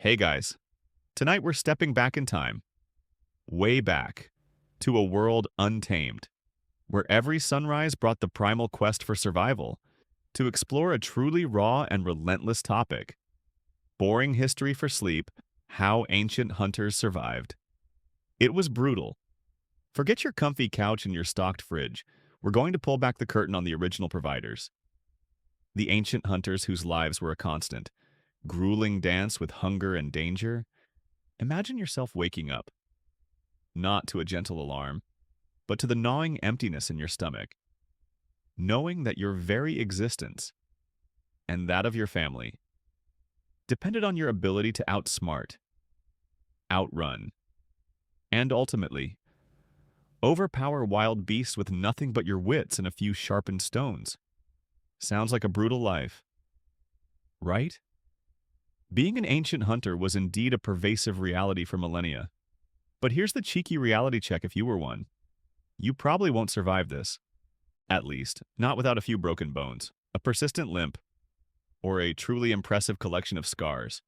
Hey guys, tonight we're stepping back in time, way back, to a world untamed, where every sunrise brought the primal quest for survival, to explore a truly raw and relentless topic, boring history for sleep, how ancient hunters survived. It was brutal. Forget your comfy couch and your stocked fridge. We're going to pull back the curtain on the original providers, the ancient hunters whose lives were a constant, grueling dance with hunger and danger. Imagine yourself waking up, not to a gentle alarm, but to the gnawing emptiness in your stomach, knowing that your very existence, and that of your family, depended on your ability to outsmart, outrun, and ultimately, overpower wild beasts with nothing but your wits and a few sharpened stones. Sounds like a brutal life, right? Being an ancient hunter was indeed a pervasive reality for millennia. But here's the cheeky reality check if you were one. You probably won't survive this. At least, not without a few broken bones, a persistent limp, or a truly impressive collection of scars.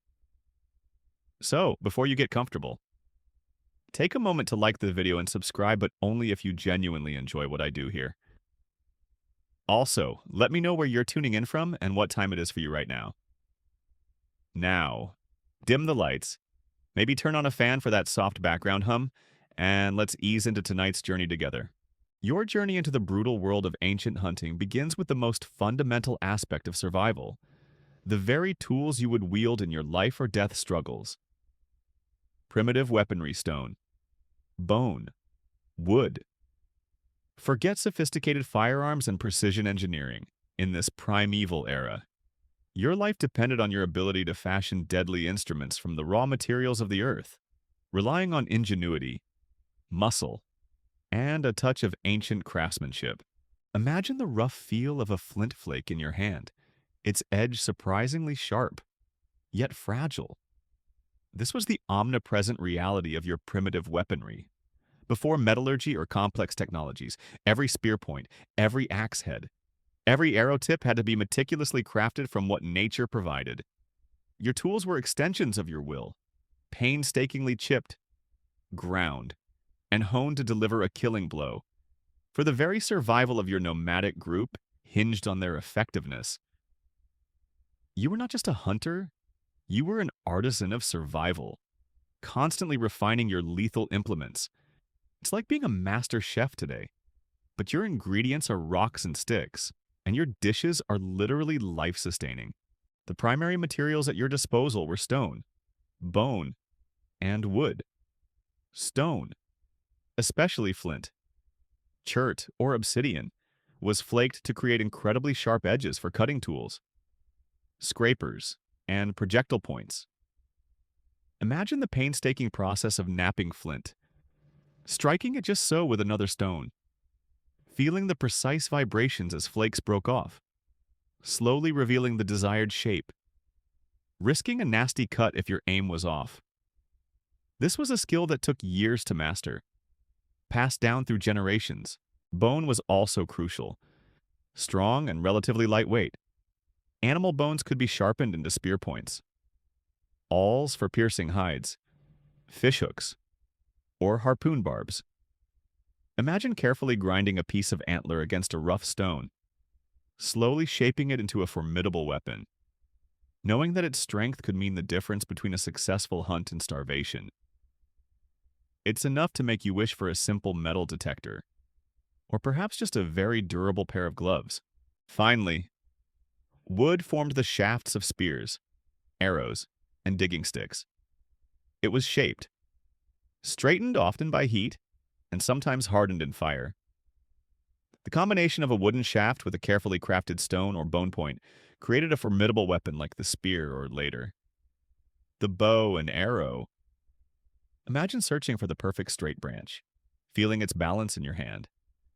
So, before you get comfortable, take a moment to like the video and subscribe, but only if you genuinely enjoy what I do here. Also, let me know where you're tuning in from and what time it is for you right now. Now, dim the lights, maybe turn on a fan for that soft background hum, and let's ease into tonight's journey together. Your journey into the brutal world of ancient hunting begins with the most fundamental aspect of survival, the very tools you would wield in your life or death struggles. Primitive weaponry: stone, bone, wood. Forget sophisticated firearms and precision engineering. In this primeval era, your life depended on your ability to fashion deadly instruments from the raw materials of the earth, relying on ingenuity, muscle, and a touch of ancient craftsmanship. Imagine the rough feel of a flint flake in your hand, its edge surprisingly sharp, yet fragile. This was the omnipresent reality of your primitive weaponry. Before metallurgy or complex technologies, every spear point, every axe head, every arrow tip had to be meticulously crafted from what nature provided. Your tools were extensions of your will, painstakingly chipped, ground, and honed to deliver a killing blow. For the very survival of your nomadic group hinged on their effectiveness. You were not just a hunter, you were an artisan of survival, constantly refining your lethal implements. It's like being a master chef today, but your ingredients are rocks and sticks, and your dishes are literally life-sustaining. The primary materials at your disposal were stone, bone, and wood. Stone, especially flint, chert, or obsidian, was flaked to create incredibly sharp edges for cutting tools, scrapers, and projectile points. Imagine the painstaking process of knapping flint, striking it just so with another stone, feeling the precise vibrations as flakes broke off, slowly revealing the desired shape, risking a nasty cut if your aim was off. This was a skill that took years to master, passed down through generations. Bone was also crucial, strong and relatively lightweight. Animal bones could be sharpened into spear points, awls for piercing hides, fishhooks, or harpoon barbs. Imagine carefully grinding a piece of antler against a rough stone, slowly shaping it into a formidable weapon, knowing that its strength could mean the difference between a successful hunt and starvation. It's enough to make you wish for a simple metal detector, or perhaps just a very durable pair of gloves. Finally, wood formed the shafts of spears, arrows, and digging sticks. It was shaped, straightened often by heat, and sometimes hardened in fire. The combination of a wooden shaft with a carefully crafted stone or bone point created a formidable weapon like the spear or later. The bow and arrow. Imagine searching for the perfect straight branch, feeling its balance in your hand,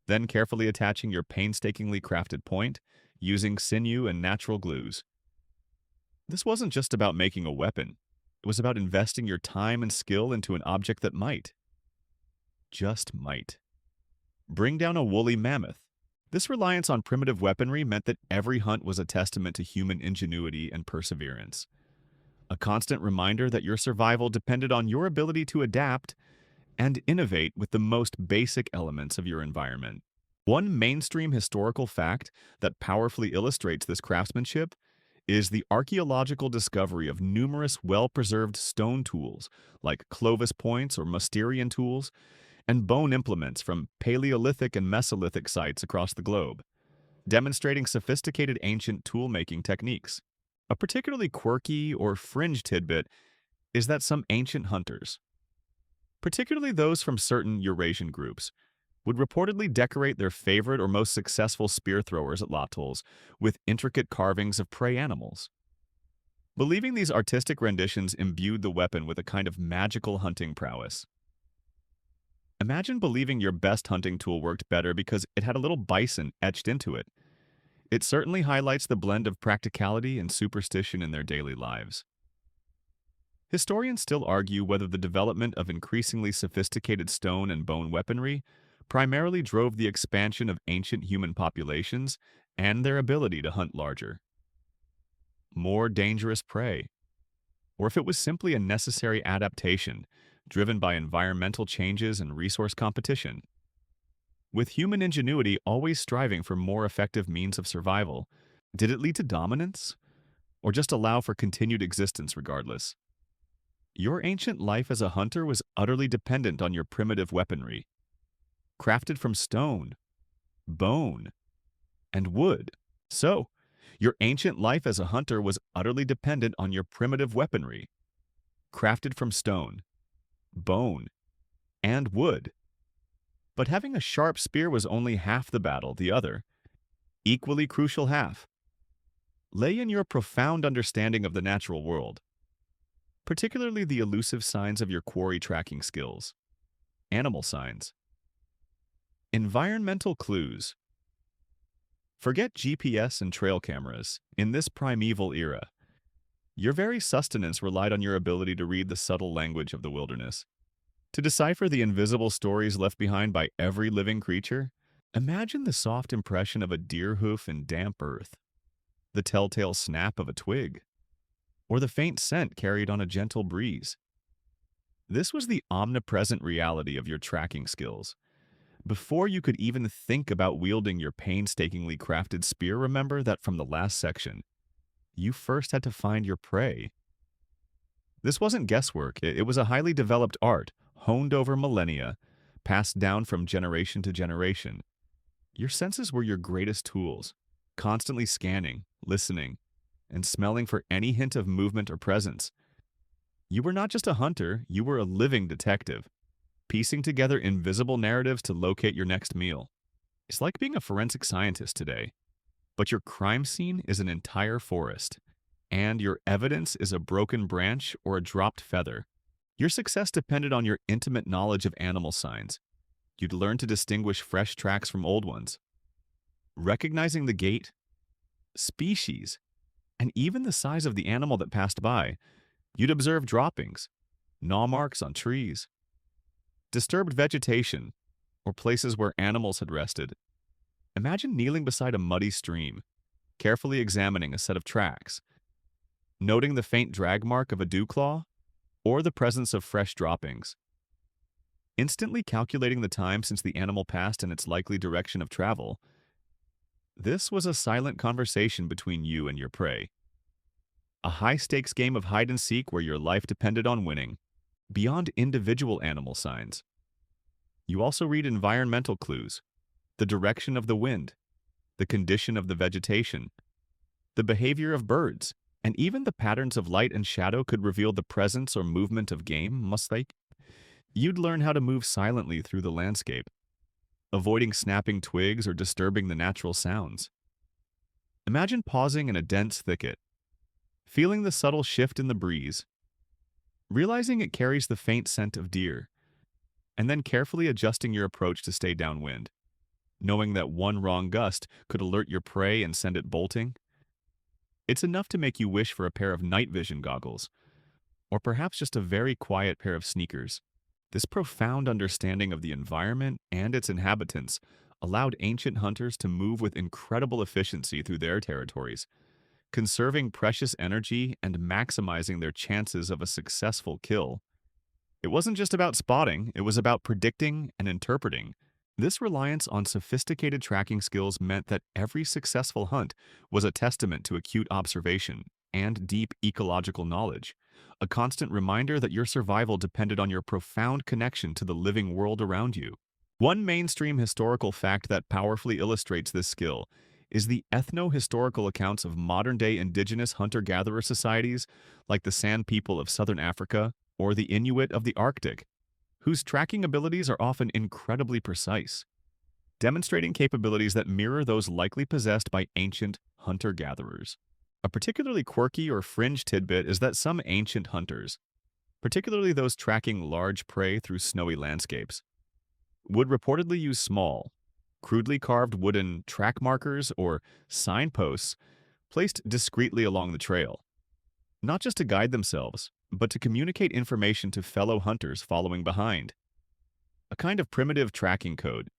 then carefully attaching your painstakingly crafted point using sinew and natural glues. This wasn't just about making a weapon. It was about investing your time and skill into an object that might, just might, bring down a woolly mammoth. This reliance on primitive weaponry meant that every hunt was a testament to human ingenuity and perseverance. a constant reminder that your survival depended on your ability to adapt and innovate with the most basic elements of your environment. One mainstream historical fact that powerfully illustrates this craftsmanship is the archaeological discovery of numerous well-preserved stone tools like Clovis points or Mousterian tools and bone implements from Paleolithic and Mesolithic sites across the globe, demonstrating sophisticated ancient tool-making techniques. A particularly quirky or fringe tidbit is that some ancient hunters, particularly those from certain Eurasian groups, would reportedly decorate their favorite or most successful spear throwers at atolls with intricate carvings of prey animals. Believing these artistic renditions imbued the weapon with a kind of magical hunting prowess. Imagine believing your best hunting tool worked better because it had a little bison etched into it. It certainly highlights the blend of practicality and superstition in their daily lives. Historians still argue whether the development of increasingly sophisticated stone and bone weaponry primarily drove the expansion of ancient human populations and their ability to hunt larger, more dangerous prey, or if it was simply a necessary adaptation driven by environmental changes and resource competition. With human ingenuity always striving for more effective means of survival, did it lead to dominance, or just allow for continued existence regardless? Your ancient life as a hunter was utterly dependent on your primitive weaponry, crafted from stone, bone, and wood. So, your ancient life as a hunter was utterly dependent on your primitive weaponry, crafted from stone, bone, and wood. But having a sharp spear was only half the battle. The other, equally crucial half, lay in your profound understanding of the natural world, particularly the elusive signs of your quarry tracking skills, animal signs. Environmental clues. Forget GPS and trail cameras. In this primeval era, your very sustenance relied on your ability to read the subtle language of the wilderness. To decipher the invisible stories left behind by every living creature, imagine the soft impression of a deer hoof in damp earth, the telltale snap of a twig, or the faint scent carried on a gentle breeze. This was the omnipresent reality of your tracking skills. Before you could even think about wielding your painstakingly crafted spear, remember that from the last section, you first had to find your prey. This wasn't guesswork, it was a highly developed art, honed over millennia, passed down from generation to generation. Your senses were your greatest tools, constantly scanning, listening, and smelling for any hint of movement or presence. You were not just a hunter, you were a living detective, piecing together invisible narratives to locate your next meal. It's like being a forensic scientist today, but your crime scene is an entire forest, and your evidence is a broken branch or a dropped feather. Your success depended on your intimate knowledge of animal signs. You'd learn to distinguish fresh tracks from old ones, recognizing the gait, species, and even the size of the animal that passed by. You'd observe droppings, gnaw marks on trees, disturbed vegetation, or places where animals had rested. Imagine kneeling beside a muddy stream, carefully examining a set of tracks, noting the faint drag mark of a dew claw, or the presence of fresh droppings. Instantly calculating the time since the animal passed and its likely direction of travel. This was a silent conversation between you and your prey. A high-stakes game of hide-and-seek where your life depended on winning. Beyond individual animal signs, you also read environmental clues, the direction of the wind, the condition of the vegetation, the behavior of birds, and even the patterns of light and shadow could reveal the presence or movement of game, must they? You'd learn how to move silently through the landscape, avoiding snapping twigs or disturbing the natural sounds. Imagine pausing in a dense thicket, feeling the subtle shift in the breeze, realizing it carries the faint scent of deer, and then carefully adjusting your approach to stay downwind, knowing that one wrong gust could alert your prey and send it bolting. It's enough to make you wish for a pair of night vision goggles, or perhaps just a very quiet pair of sneakers. This profound understanding of the environment and its inhabitants allowed ancient hunters to move with incredible efficiency through their territories, conserving precious energy and maximizing their chances of a successful kill. It wasn't just about spotting, it was about predicting and interpreting. This reliance on sophisticated tracking skills meant that every successful hunt was a testament to acute observation and deep ecological knowledge, a constant reminder that your survival depended on your profound connection to the living world around you. One mainstream historical fact that powerfully illustrates this skill is the ethno-historical accounts of modern-day indigenous hunter-gatherer societies like the San people of southern Africa or the Inuit of the Arctic, whose tracking abilities are often incredibly precise, demonstrating capabilities that mirror those likely possessed by ancient hunter-gatherers. A particularly quirky or fringe tidbit is that some ancient hunters, particularly those tracking large prey through snowy landscapes, would reportedly use small, crudely carved wooden track markers or signposts placed discreetly along the trail, not just to guide themselves, but to communicate information to fellow hunters following behind. A kind of primitive tracking code.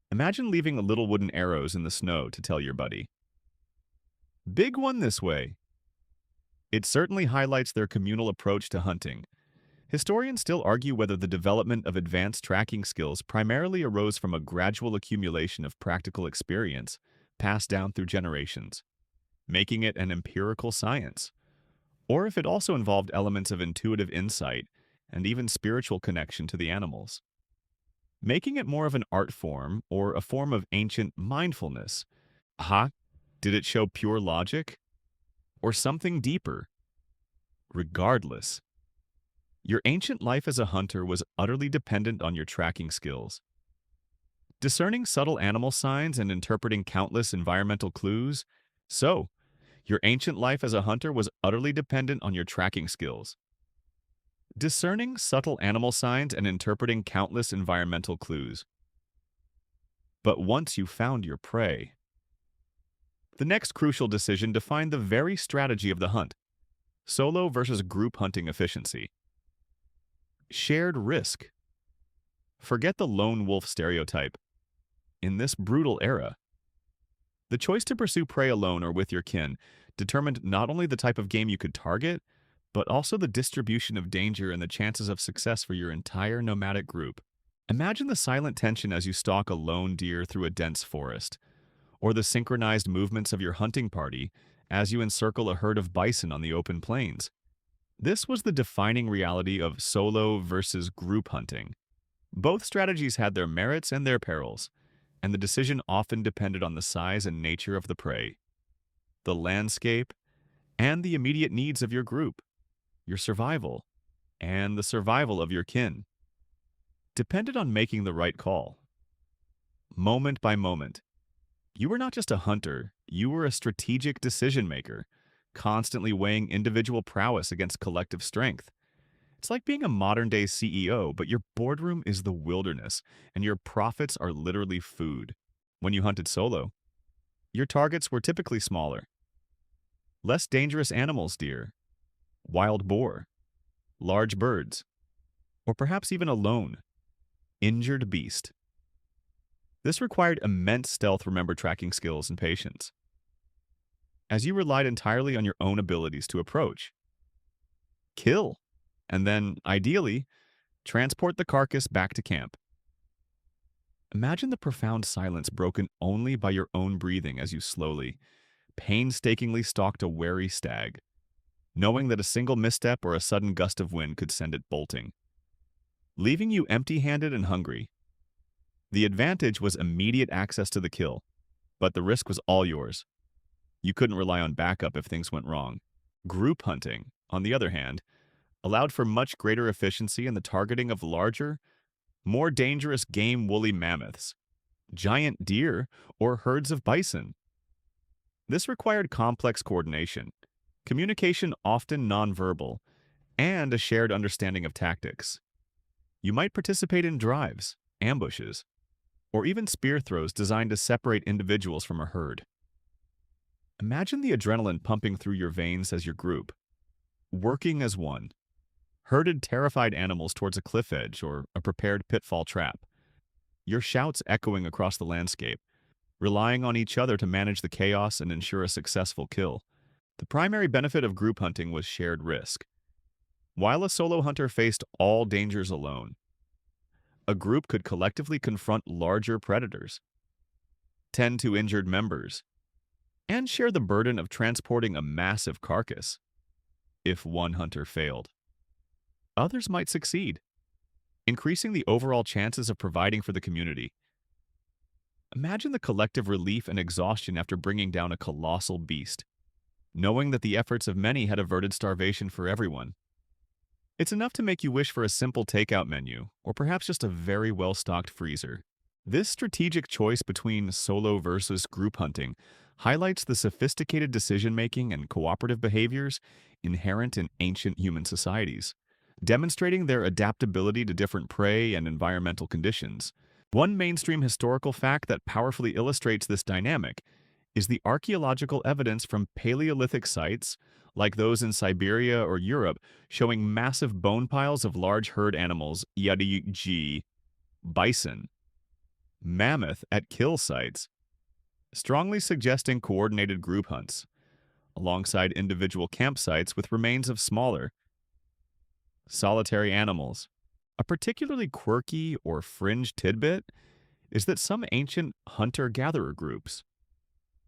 Imagine leaving little wooden arrows in the snow to tell your buddy, "Big one this way." It certainly highlights their communal approach to hunting. Historians still argue whether the development of advanced tracking skills primarily arose from a gradual accumulation of practical experience passed down through generations, making it an empirical science, or if it also involved elements of intuitive insight and even spiritual connection to the animals, making it more of an art form or a form of ancient mindfulness. Aha, did it show pure logic or something deeper? Regardless, your ancient life as a hunter was utterly dependent on your tracking skills. Discerning subtle animal signs and interpreting countless environmental clues, so, your ancient life as a hunter was utterly dependent on your tracking skills. Discerning subtle animal signs and interpreting countless environmental clues. But once you found your prey, the next crucial decision defined the very strategy of the hunt: solo versus group hunting efficiency. Shared risk. Forget the lone wolf stereotype. In this brutal era, the choice to pursue prey alone or with your kin determined not only the type of game you could target, but also the distribution of danger and the chances of success for your entire nomadic group. Imagine the silent tension as you stalk a lone deer through a dense forest, or the synchronized movements of your hunting party as you encircle a herd of bison on the open plains. This was the defining reality of solo versus group hunting. Both strategies had their merits and their perils, and the decision often depended on the size and nature of the prey, the landscape, and the immediate needs of your group, your survival, and the survival of your kin. Depended on making the right call. Moment by moment. You were not just a hunter, you were a strategic decision maker, constantly weighing individual prowess against collective strength. It's like being a modern-day CEO, but your boardroom is the wilderness, and your profits are literally food. When you hunted solo, your targets were typically smaller. Less dangerous animals, deer, wild boar, large birds, or perhaps even a lone, injured beast. This required immense stealth remember tracking skills and patience, as you relied entirely on your own abilities to approach, kill, and then, ideally, transport the carcass back to camp. Imagine the profound silence broken only by your own breathing as you slowly, painstakingly stalked a wary stag, knowing that a single misstep or a sudden gust of wind could send it bolting, leaving you empty-handed and hungry. The advantage was immediate access to the kill, but the risk was all yours. You couldn't rely on backup if things went wrong. Group hunting, on the other hand, allowed for much greater efficiency in the targeting of larger, more dangerous game woolly mammoths, giant deer, or herds of bison. This required complex coordination, communication often nonverbal, and a shared understanding of tactics. You might participate in drives, ambushes, or even spear throws designed to separate individuals from a herd. Imagine the adrenaline pumping through your veins as your group, working as one, herded terrified animals towards a cliff edge or a prepared pitfall trap, your shouts echoing across the landscape, relying on each other to manage the chaos and ensure a successful kill. The primary benefit of group hunting was shared risk. While a solo hunter faced all dangers alone, a group could collectively confront larger predators, tend to injured members, and share the burden of transporting a massive carcass. If one hunter failed, others might succeed, increasing the overall chances of providing for the community. Imagine the collective relief and exhaustion after bringing down a colossal beast, knowing that the efforts of many had averted starvation for everyone. It's enough to make you wish for a simple takeout menu, or perhaps just a very well-stocked freezer. This strategic choice between solo versus group hunting highlights the sophisticated decision-making and cooperative behaviors inherent in ancient human societies, demonstrating their adaptability to different prey and environmental conditions. One mainstream historical fact that powerfully illustrates this dynamic is the archaeological evidence from Paleolithic sites, like those in Siberia or Europe, showing massive bone piles of large herd animals, yadi, bison, mammoth at kill sites, strongly suggesting coordinated group hunts, alongside individual campsites with remains of smaller, solitary animals. A particularly quirky or fringe tidbit is that some ancient hunter-gatherer groups,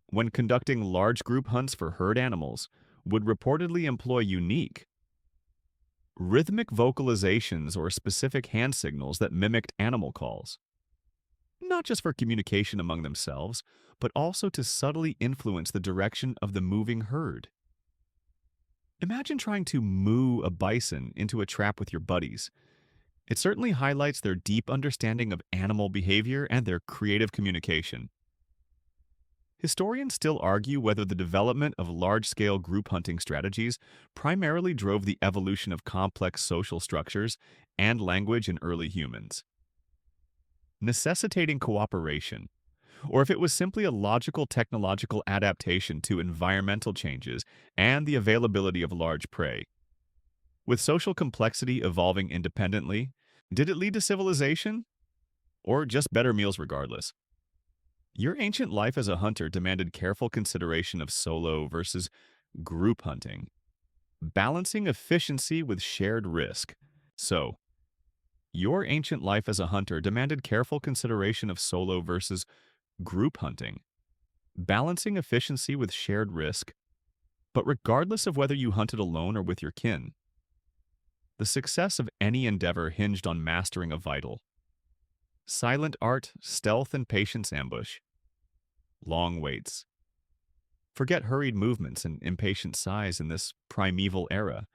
when conducting large group hunts for herd animals, would reportedly employ unique, rhythmic vocalizations or specific hand signals that mimicked animal calls, not just for communication among themselves, but also to subtly influence the direction of the moving herd. Imagine trying to moo a bison into a trap with your buddies. It certainly highlights their deep understanding of animal behavior and their creative communication. Historians still argue whether the development of large-scale group hunting strategies primarily drove the evolution of complex social structures and language in early humans, necessitating cooperation, or if it was simply a logical technological adaptation to environmental changes and the availability of large prey. With social complexity evolving independently, did it lead to civilization? Or just better meals regardless? Your ancient life as a hunter demanded careful consideration of solo versus group hunting, balancing efficiency with shared risk. So, your ancient life as a hunter demanded careful consideration of solo versus group hunting, balancing efficiency with shared risk. But regardless of whether you hunted alone or with your kin, the success of any endeavor hinged on mastering a vital, silent art, stealth, and patience ambush. Long waits. Forget hurried movements and impatient sighs in this primeval era.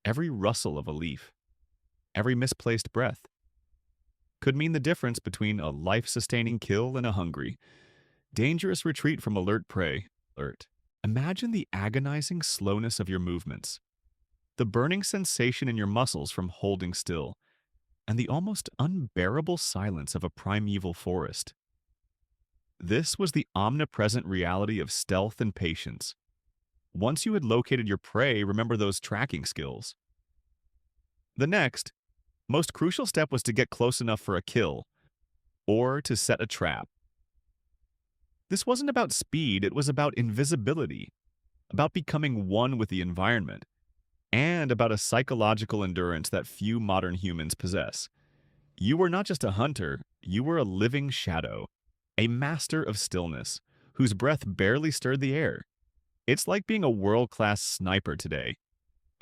Every rustle of a leaf, every misplaced breath, could mean the difference between a life-sustaining kill and a hungry, dangerous retreat from alert prey. Imagine the agonizing slowness of your movements, the burning sensation in your muscles from holding still, and the almost unbearable silence of a primeval forest. This was the omnipresent reality of stealth and patience. Once you had located your prey, remember those tracking skills. The next, most crucial step was to get close enough for a kill, or to set a trap. This wasn't about speed, it was about invisibility, about becoming one with the environment, and about a psychological endurance that few modern humans possess. You were not just a hunter, you were a living shadow, a master of stillness, whose breath barely stirred the air. It's like being a world-class sniper today.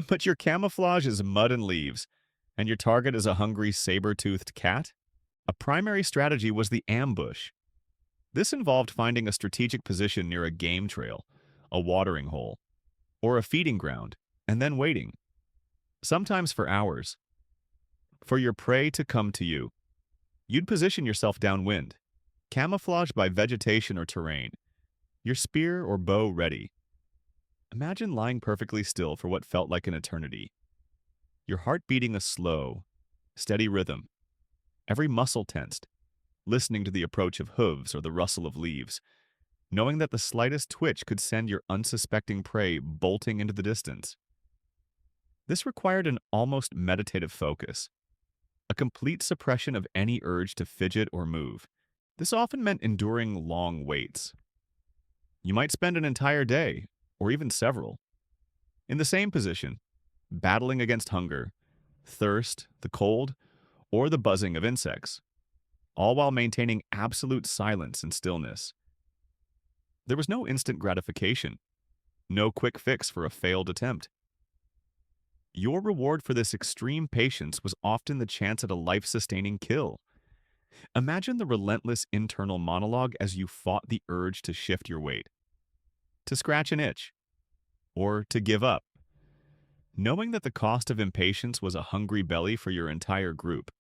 But your camouflage is mud and leaves, and your target is a hungry saber-toothed cat? A primary strategy was the ambush. This involved finding a strategic position near a game trail, a watering hole, or a feeding ground, and then waiting, sometimes for hours, for your prey to come to you. You'd position yourself downwind, camouflaged by vegetation or terrain, your spear or bow ready. Imagine lying perfectly still for what felt like an eternity, your heart beating a slow, steady rhythm, every muscle tensed, listening to the approach of hooves or the rustle of leaves, knowing that the slightest twitch could send your unsuspecting prey bolting into the distance. This required an almost meditative focus, a complete suppression of any urge to fidget or move. This often meant enduring long waits. You might spend an entire day, or even several, in the same position, battling against hunger, thirst, the cold, or the buzzing of insects, all while maintaining absolute silence and stillness. There was no instant gratification, no quick fix for a failed attempt. Your reward for this extreme patience was often the chance at a life-sustaining kill. Imagine the relentless internal monologue as you fought the urge to shift your weight, to scratch an itch, or to give up, knowing that the cost of impatience was a hungry belly for your entire group.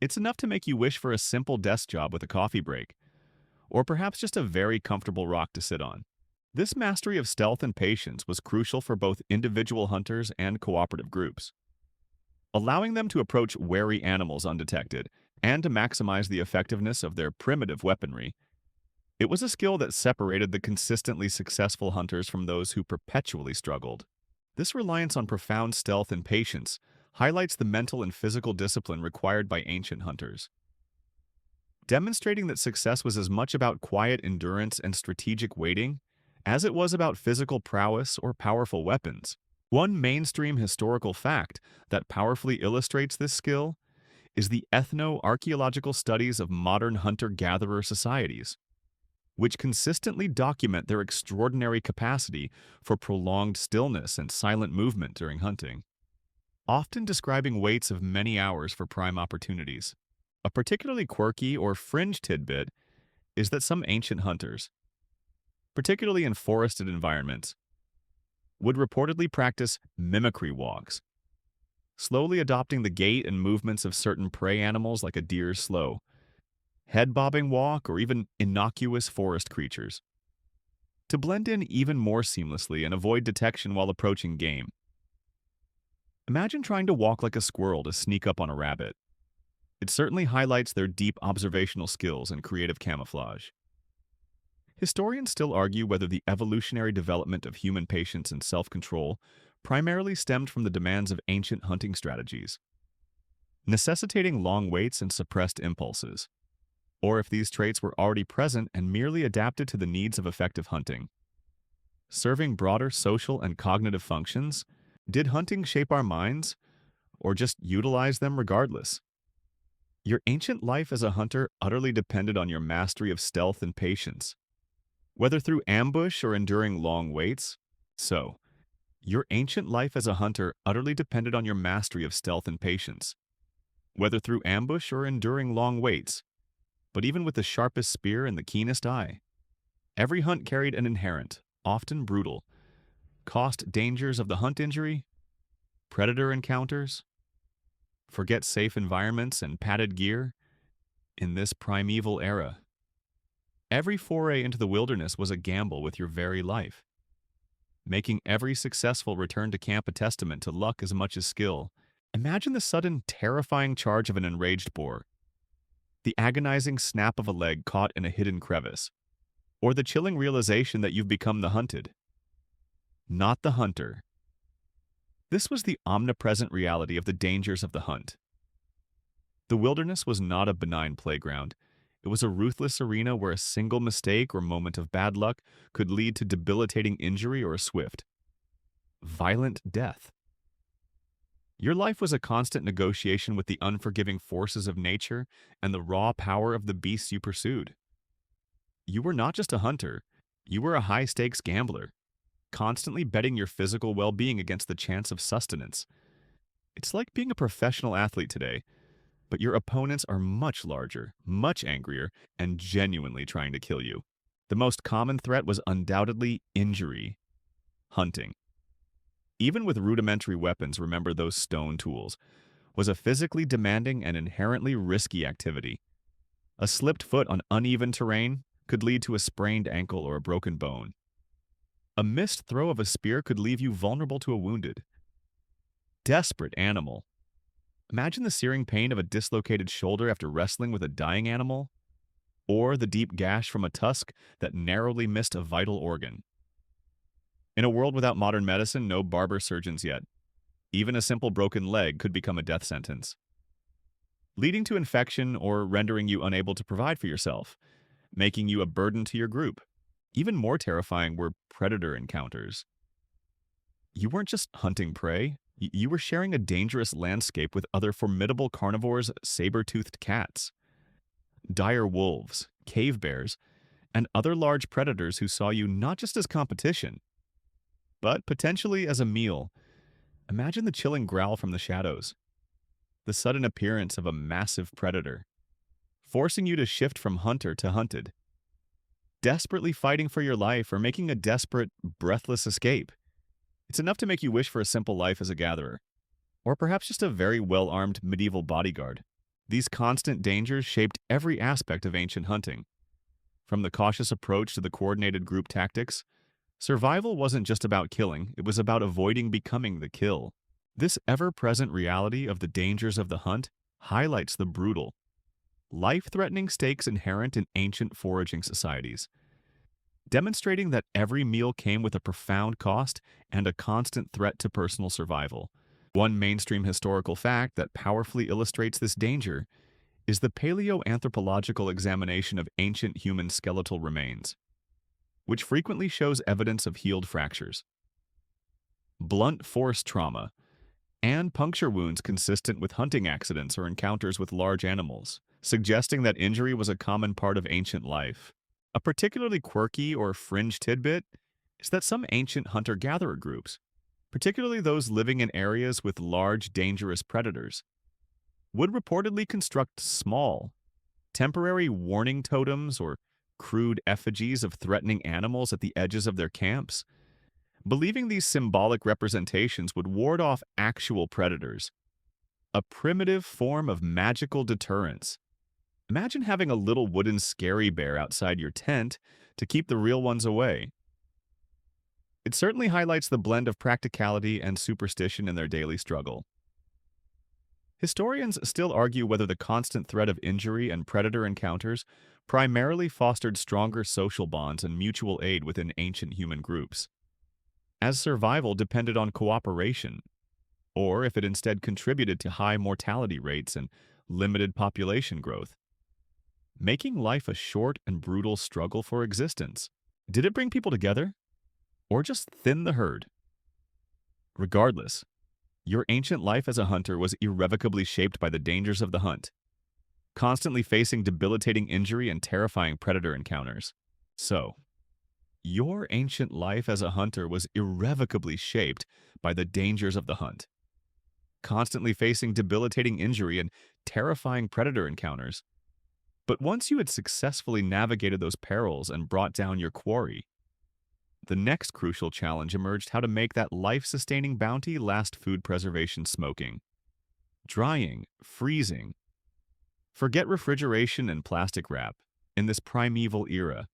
It's enough to make you wish for a simple desk job with a coffee break, or perhaps just a very comfortable rock to sit on. This mastery of stealth and patience was crucial for both individual hunters and cooperative groups, allowing them to approach wary animals undetected and to maximize the effectiveness of their primitive weaponry. It was a skill that separated the consistently successful hunters from those who perpetually struggled. This reliance on profound stealth and patience highlights the mental and physical discipline required by ancient hunters, demonstrating that success was as much about quiet endurance and strategic waiting as it was about physical prowess or powerful weapons. One mainstream historical fact that powerfully illustrates this skill is the ethno-archaeological studies of modern hunter-gatherer societies, which consistently document their extraordinary capacity for prolonged stillness and silent movement during hunting, often describing waits of many hours for prime opportunities. A particularly quirky or fringe tidbit is that some ancient hunters, particularly in forested environments, would reportedly practice mimicry walks, slowly adopting the gait and movements of certain prey animals like a deer's slow, head-bobbing walk, or even innocuous forest creatures, to blend in even more seamlessly and avoid detection while approaching game. Imagine trying to walk like a squirrel to sneak up on a rabbit. It certainly highlights their deep observational skills and creative camouflage. Historians still argue whether the evolutionary development of human patience and self-control primarily stemmed from the demands of ancient hunting strategies, necessitating long waits and suppressed impulses, or if these traits were already present and merely adapted to the needs of effective hunting. Serving broader social and cognitive functions, did hunting shape our minds, or just utilize them regardless? Your ancient life as a hunter utterly depended on your mastery of stealth and patience, whether through ambush or enduring long waits. So, your ancient life as a hunter utterly depended on your mastery of stealth and patience, whether through ambush or enduring long waits. But even with the sharpest spear and the keenest eye, every hunt carried an inherent, often brutal, cost dangers of the hunt injury, predator encounters, forget safe environments and padded gear. In this primeval era, every foray into the wilderness was a gamble with your very life, making every successful return to camp a testament to luck as much as skill. Imagine the sudden, terrifying charge of an enraged boar, the agonizing snap of a leg caught in a hidden crevice, or the chilling realization that you've become the hunted, not the hunter. This was the omnipresent reality of the dangers of the hunt. The wilderness was not a benign playground. It was a ruthless arena where a single mistake or moment of bad luck could lead to debilitating injury or a swift, violent death. Your life was a constant negotiation with the unforgiving forces of nature and the raw power of the beasts you pursued. You were not just a hunter, you were a high-stakes gambler, constantly betting your physical well-being against the chance of sustenance. It's like being a professional athlete today, but your opponents are much larger, much angrier, and genuinely trying to kill you. The most common threat was undoubtedly injury. Hunting, even with rudimentary weapons, remember those stone tools, was a physically demanding and inherently risky activity. A slipped foot on uneven terrain could lead to a sprained ankle or a broken bone. A missed throw of a spear could leave you vulnerable to a wounded, desperate animal. Imagine the searing pain of a dislocated shoulder after wrestling with a dying animal, or the deep gash from a tusk that narrowly missed a vital organ. In a world without modern medicine, no barber surgeons yet. Even a simple broken leg could become a death sentence, leading to infection or rendering you unable to provide for yourself, making you a burden to your group. Even more terrifying were predator encounters. You weren't just hunting prey, you were sharing a dangerous landscape with other formidable carnivores, saber-toothed cats, dire wolves, cave bears, and other large predators who saw you not just as competition, but potentially as a meal. Imagine the chilling growl from the shadows, the sudden appearance of a massive predator, forcing you to shift from hunter to hunted, desperately fighting for your life or making a desperate, breathless escape. It's enough to make you wish for a simple life as a gatherer, or perhaps just a very well-armed medieval bodyguard. These constant dangers shaped every aspect of ancient hunting. From the cautious approach to the coordinated group tactics, survival wasn't just about killing, it was about avoiding becoming the kill. This ever-present reality of the dangers of the hunt highlights the brutal, life-threatening stakes inherent in ancient foraging societies, demonstrating that every meal came with a profound cost and a constant threat to personal survival. One mainstream historical fact that powerfully illustrates this danger is the paleoanthropological examination of ancient human skeletal remains, which frequently shows evidence of healed fractures, blunt force trauma, and puncture wounds consistent with hunting accidents or encounters with large animals, suggesting that injury was a common part of ancient life. A particularly quirky or fringe tidbit is that some ancient hunter-gatherer groups, particularly those living in areas with large, dangerous predators, would reportedly construct small, temporary warning totems or crude effigies of threatening animals at the edges of their camps, believing these symbolic representations would ward off actual predators, a primitive form of magical deterrence. Imagine having a little wooden scary bear outside your tent to keep the real ones away. It certainly highlights the blend of practicality and superstition in their daily struggle. Historians still argue whether the constant threat of injury and predator encounters primarily fostered stronger social bonds and mutual aid within ancient human groups, as survival depended on cooperation, or if it instead contributed to high mortality rates and limited population growth, making life a short and brutal struggle for existence. Did it bring people together, or just thin the herd? Regardless, your ancient life as a hunter was irrevocably shaped by the dangers of the hunt, constantly facing debilitating injury and terrifying predator encounters. So, your ancient life as a hunter was irrevocably shaped by the dangers of the hunt, constantly facing debilitating injury and terrifying predator encounters. But once you had successfully navigated those perils and brought down your quarry, the next crucial challenge emerged: how to make that life-sustaining bounty last. Food preservation, smoking, drying, freezing. Forget refrigeration and plastic wrap. In this primeval era,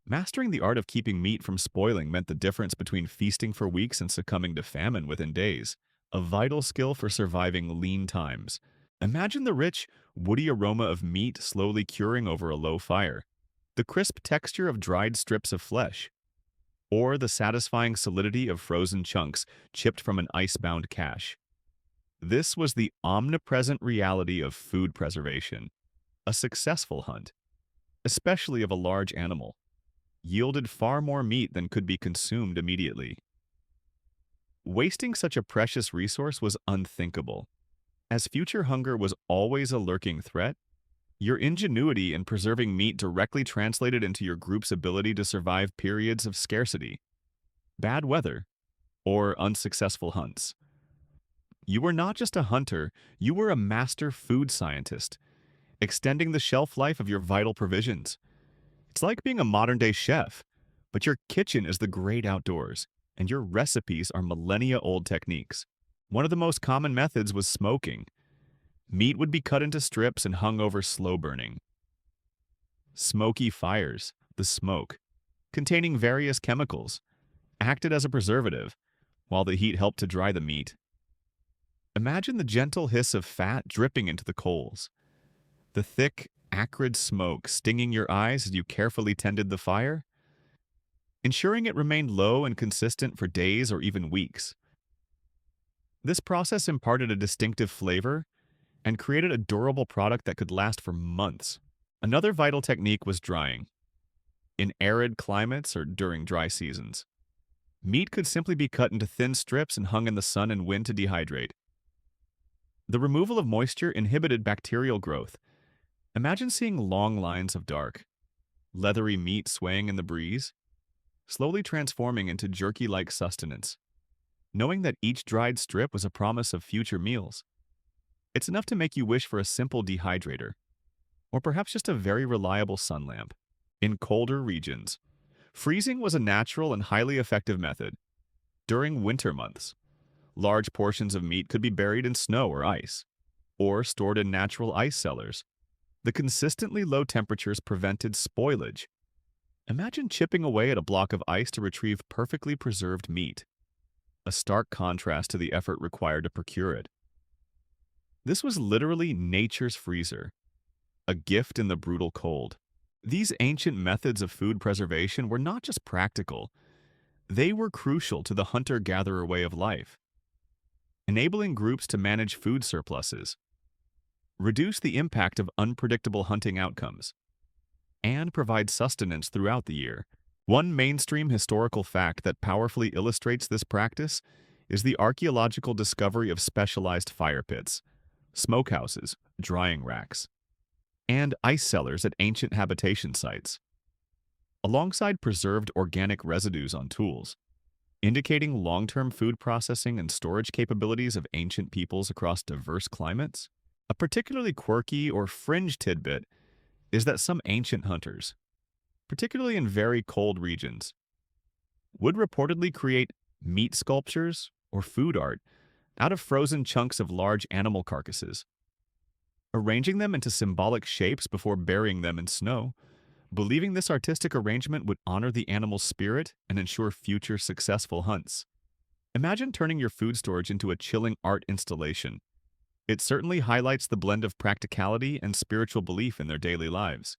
mastering the art of keeping meat from spoiling meant the difference between feasting for weeks and succumbing to famine within days, a vital skill for surviving lean times. Imagine the rich, woody aroma of meat slowly curing over a low fire, the crisp texture of dried strips of flesh, or the satisfying solidity of frozen chunks chipped from an ice-bound cache. This was the omnipresent reality of food preservation. A successful hunt, especially of a large animal, yielded far more meat than could be consumed immediately. Wasting such a precious resource was unthinkable. As future hunger was always a lurking threat, your ingenuity in preserving meat directly translated into your group's ability to survive periods of scarcity, bad weather, or unsuccessful hunts. You were not just a hunter, you were a master food scientist, extending the shelf life of your vital provisions. It's like being a modern-day chef, but your kitchen is the great outdoors, and your recipes are millennia-old techniques. One of the most common methods was smoking. Meat would be cut into strips and hung over slow burning. Smoky fires, the smoke, containing various chemicals, acted as a preservative, while the heat helped to dry the meat. Imagine the gentle hiss of fat dripping into the coals, the thick, acrid smoke stinging your eyes as you carefully tended the fire, ensuring it remained low and consistent for days or even weeks. This process imparted a distinctive flavor and created a durable product that could last for months. Another vital technique was drying. in arid climates or during dry seasons. Meat could simply be cut into thin strips and hung in the sun and wind to dehydrate. The removal of moisture inhibited bacterial growth. Imagine seeing long lines of dark, leathery meat swaying in the breeze, slowly transforming into jerky-like sustenance, knowing that each dried strip was a promise of future meals. It's enough to make you wish for a simple dehydrator, or perhaps just a very reliable sun lamp. In colder regions, freezing was a natural and highly effective method. During winter months, large portions of meat could be buried in snow or ice, or stored in natural ice cellars. The consistently low temperatures prevented spoilage. Imagine chipping away at a block of ice to retrieve perfectly preserved meat, a stark contrast to the effort required to procure it. This was literally nature's freezer, a gift in the brutal cold. These ancient methods of food preservation were not just practical, they were crucial to the hunter-gatherer way of life, enabling groups to manage food surpluses, reduce the impact of unpredictable hunting outcomes, and provide sustenance throughout the year. One mainstream historical fact that powerfully illustrates this practice is the archaeological discovery of specialized fire pits, smokehouses, drying racks, and ice cellars at ancient habitation sites, alongside preserved organic residues on tools, indicating long-term food processing and storage capabilities of ancient peoples across diverse climates. A particularly quirky or fringe tidbit is that some ancient hunters, particularly in very cold regions, would reportedly create meat sculptures or food art out of frozen chunks of large animal carcasses, arranging them into symbolic shapes before burying them in snow, believing this artistic arrangement would honor the animal's spirit and ensure future successful hunts. Imagine turning your food storage into a chilling art installation. It certainly highlights the blend of practicality and spiritual belief in their daily lives.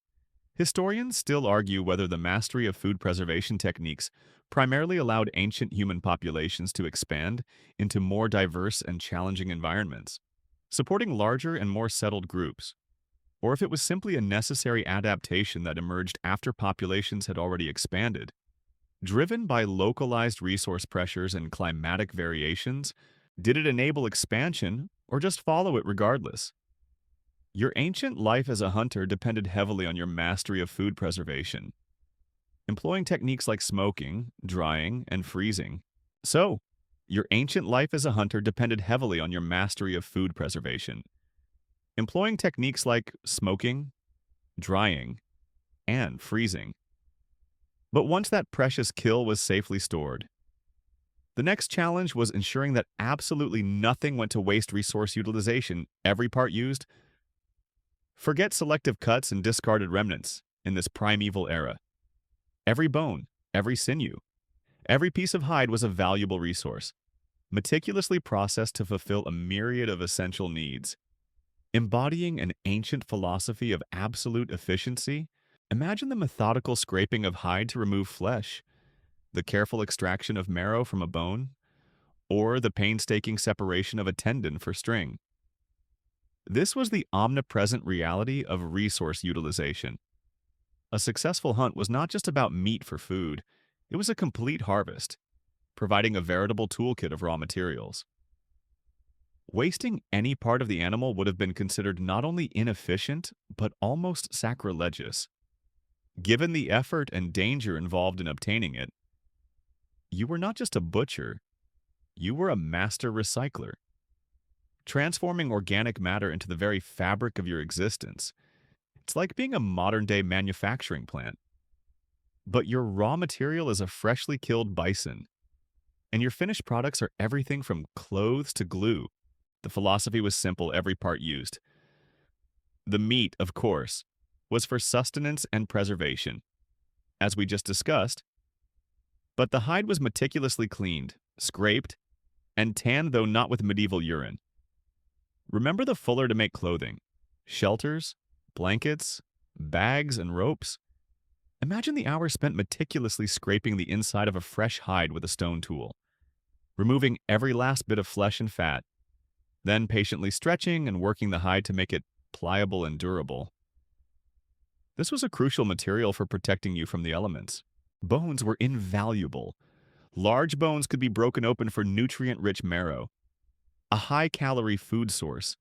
Historians still argue whether the mastery of food preservation techniques primarily allowed ancient human populations to expand into more diverse and challenging environments, supporting larger and more settled groups, or if it was simply a necessary adaptation that emerged after populations had already expanded. Driven by localized resource pressures and climatic variations, did it enable expansion or just follow it regardless? Your ancient life as a hunter depended heavily on your mastery of food preservation, employing techniques like smoking, drying, and freezing. So, your ancient life as a hunter depended heavily on your mastery of food preservation, employing techniques like smoking, drying, and freezing. But once that precious kill was safely stored, the next challenge was ensuring that absolutely nothing went to waste resource utilization. Every part used. Forget selective cuts and discarded remnants in this primeval era. Every bone, every sinew, every piece of hide was a valuable resource, meticulously processed to fulfill a myriad of essential needs. Embodying an ancient philosophy of absolute efficiency, imagine the methodical scraping of hide to remove flesh, the careful extraction of marrow from a bone, or the painstaking separation of a tendon for string. This was the omnipresent reality of resource utilization. A successful hunt was not just about meat for food, it was a complete harvest, providing a veritable toolkit of raw materials. Wasting any part of the animal would have been considered not only inefficient, but almost sacrilegious. Given the effort and danger involved in obtaining it, you were not just a butcher, you were a master recycler, transforming organic matter into the very fabric of your existence. It's like being a modern-day manufacturing plant. But your raw material is a freshly killed bison, and your finished products are everything from clothes to glue. The philosophy was simple, every part used. The meat, of course, was for sustenance and preservation, as we just discussed, but the hide was meticulously cleaned, scraped, and tanned, though not with medieval urine. Remember the fuller to make clothing, shelters, blankets, bags, and ropes? Imagine the hours spent meticulously scraping the inside of a fresh hide with a stone tool, removing every last bit of flesh and fat, then patiently stretching and working the hide to make it pliable and durable. This was a crucial material for protecting you from the elements. Bones were invaluable. Large bones could be broken open for nutrient-rich marrow, a high-calorie food source.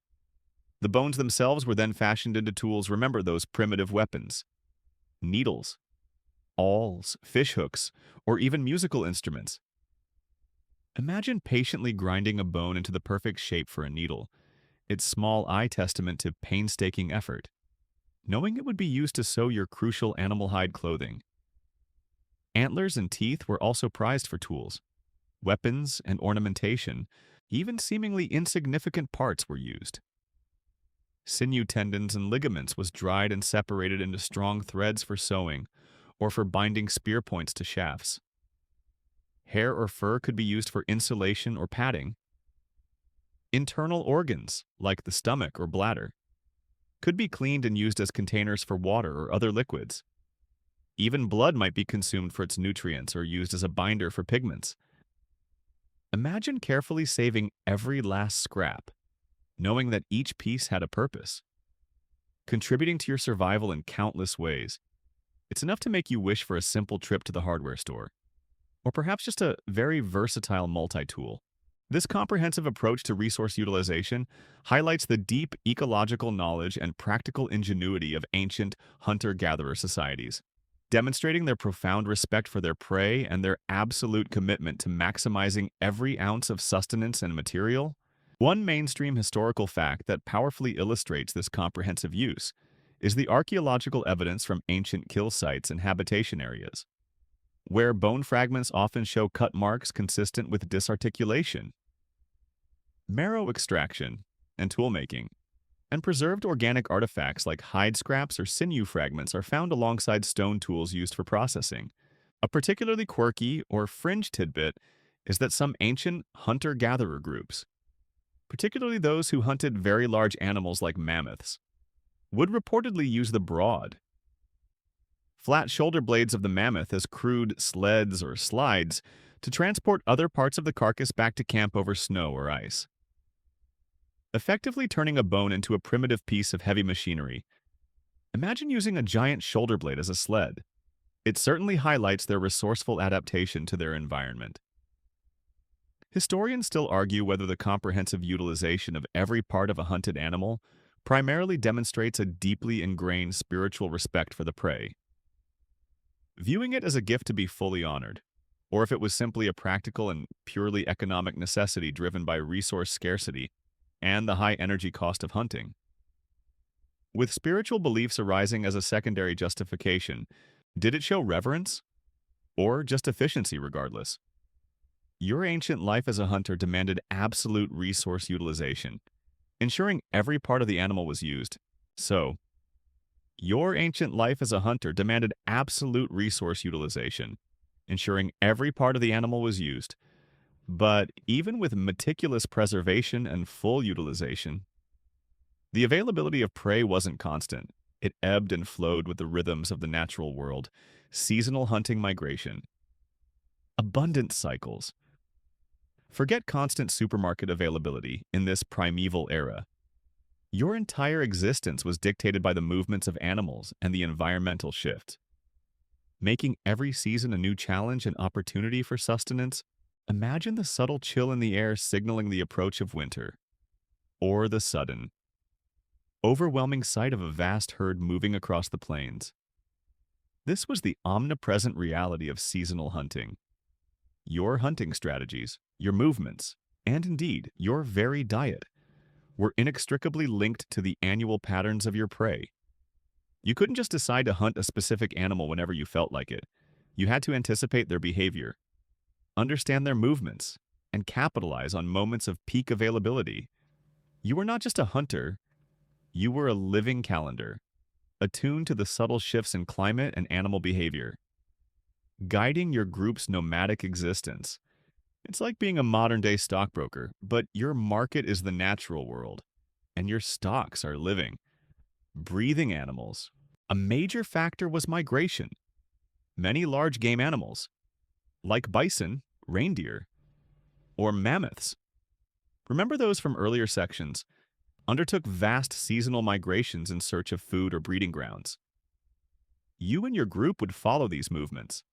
The bones themselves were then fashioned into tools. Remember those primitive weapons: needles, awls, fishhooks, or even musical instruments. Imagine patiently grinding a bone into the perfect shape for a needle, its small eye testament to painstaking effort, knowing it would be used to sew your crucial animal hide clothing. Antlers and teeth were also prized for tools. Weapons and ornamentation, even seemingly insignificant parts were used. Sinew tendons and ligaments was dried and separated into strong threads for sewing or for binding spear points to shafts. Hair or fur could be used for insulation or padding. Internal organs, like the stomach or bladder, could be cleaned and used as containers for water or other liquids. Even blood might be consumed for its nutrients or used as a binder for pigments. Imagine carefully saving every last scrap, knowing that each piece had a purpose, contributing to your survival in countless ways. It's enough to make you wish for a simple trip to the hardware store, or perhaps just a very versatile multi-tool. This comprehensive approach to resource utilization highlights the deep ecological knowledge and practical ingenuity of ancient hunter-gatherer societies, demonstrating their profound respect for their prey and their absolute commitment to maximizing every ounce of sustenance and material. One mainstream historical fact that powerfully illustrates this comprehensive use is the archaeological evidence from ancient kill sites and habitation areas, where bone fragments often show cut marks consistent with disarticulation. Marrow extraction and toolmaking, and preserved organic artifacts like hide scraps or sinew fragments are found alongside stone tools used for processing. A particularly quirky or fringe tidbit is that some ancient hunter-gatherer groups, particularly those who hunted very large animals like mammoths, would reportedly use the broad, flat shoulder blades of the mammoth as crude sleds or slides to transport other parts of the carcass back to camp over snow or ice, effectively turning a bone into a primitive piece of heavy machinery. Imagine using a giant shoulder blade as a sled. It certainly highlights their resourceful adaptation to their environment. Historians still argue whether the comprehensive utilization of every part of a hunted animal primarily demonstrates a deeply ingrained spiritual respect for the prey, viewing it as a gift to be fully honored, or if it was simply a practical and purely economic necessity driven by resource scarcity and the high energy cost of hunting. With spiritual beliefs arising as a secondary justification, did it show reverence or just efficiency regardless? Your ancient life as a hunter demanded absolute resource utilization, ensuring every part of the animal was used. So, your ancient life as a hunter demanded absolute resource utilization, ensuring every part of the animal was used. But even with meticulous preservation and full utilization, the availability of prey wasn't constant. It ebbed and flowed with the rhythms of the natural world, seasonal hunting migration, abundance cycles. Forget constant supermarket availability in this primeval era. Your entire existence was dictated by the movements of animals and the environmental shift. Making every season a new challenge and opportunity for sustenance, imagine the subtle chill in the air signaling the approach of winter, or the sudden, overwhelming sight of a vast herd moving across the plains. This was the omnipresent reality of seasonal hunting. Your hunting strategies, your movements, and indeed, your very diet were inextricably linked to the annual patterns of your prey. You couldn't just decide to hunt a specific animal whenever you felt like it. You had to anticipate their behavior, understand their movements, and capitalize on moments of peak availability. You were not just a hunter, you were a living calendar, attuned to the subtle shifts in climate and animal behavior, guiding your group's nomadic existence. It's like being a modern-day stockbroker, but your market is the natural world, and your stocks are living, breathing animals. A major factor was migration. Many large game animals, like bison, reindeer, or mammoths, remember those from earlier sections, undertook vast seasonal migrations in search of food or breeding grounds. You and your group would follow these movements,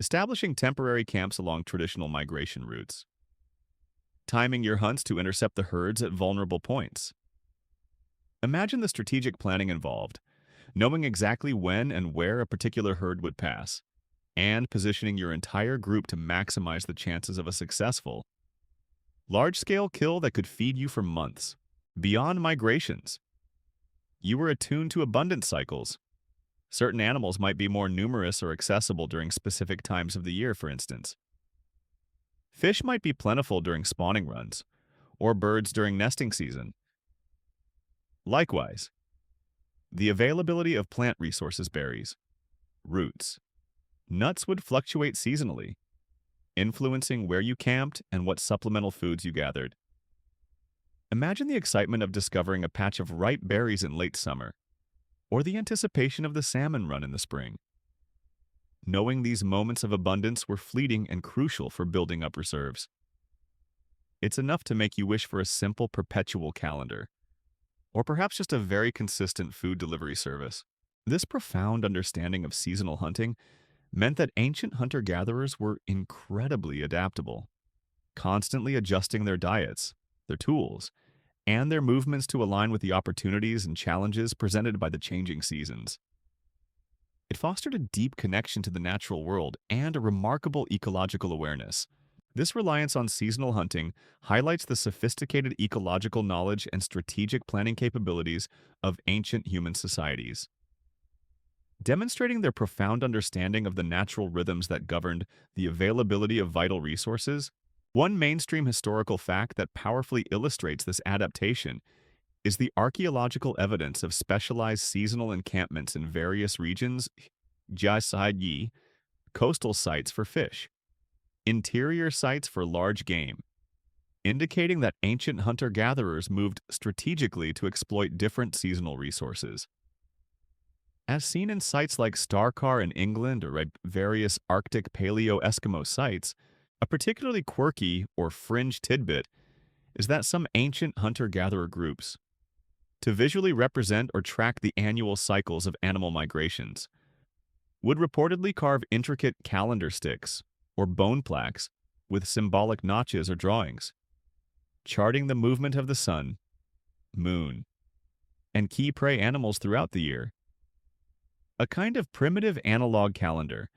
establishing temporary camps along traditional migration routes, timing your hunts to intercept the herds at vulnerable points. Imagine the strategic planning involved, knowing exactly when and where a particular herd would pass, and positioning your entire group to maximize the chances of a successful, large-scale kill that could feed you for months. Beyond migrations, you were attuned to abundance cycles. Certain animals might be more numerous or accessible during specific times of the year, for instance. Fish might be plentiful during spawning runs, or birds during nesting season. Likewise, the availability of plant resources, berries, roots, nuts would fluctuate seasonally, influencing where you camped and what supplemental foods you gathered. Imagine the excitement of discovering a patch of ripe berries in late summer, or the anticipation of the salmon run in the spring. Knowing these moments of abundance were fleeting and crucial for building up reserves. It's enough to make you wish for a simple perpetual calendar, or perhaps just a very consistent food delivery service. This profound understanding of seasonal hunting meant that ancient hunter-gatherers were incredibly adaptable, constantly adjusting their diets, their tools, and their movements to align with the opportunities and challenges presented by the changing seasons. It fostered a deep connection to the natural world and a remarkable ecological awareness. This reliance on seasonal hunting highlights the sophisticated ecological knowledge and strategic planning capabilities of ancient human societies, demonstrating their profound understanding of the natural rhythms that governed the availability of vital resources. One mainstream historical fact that powerfully illustrates this adaptation is the archaeological evidence of specialized seasonal encampments in various regions, Yi, coastal sites for fish, interior sites for large game, indicating that ancient hunter-gatherers moved strategically to exploit different seasonal resources. As seen in sites like Starkar in England or at various Arctic Paleo-Eskimo sites, a particularly quirky or fringe tidbit is that some ancient hunter-gatherer groups, to visually represent or track the annual cycles of animal migrations, would reportedly carve intricate calendar sticks or bone plaques with symbolic notches or drawings, charting the movement of the sun, moon, and key prey animals throughout the year. A kind of primitive analog calendar.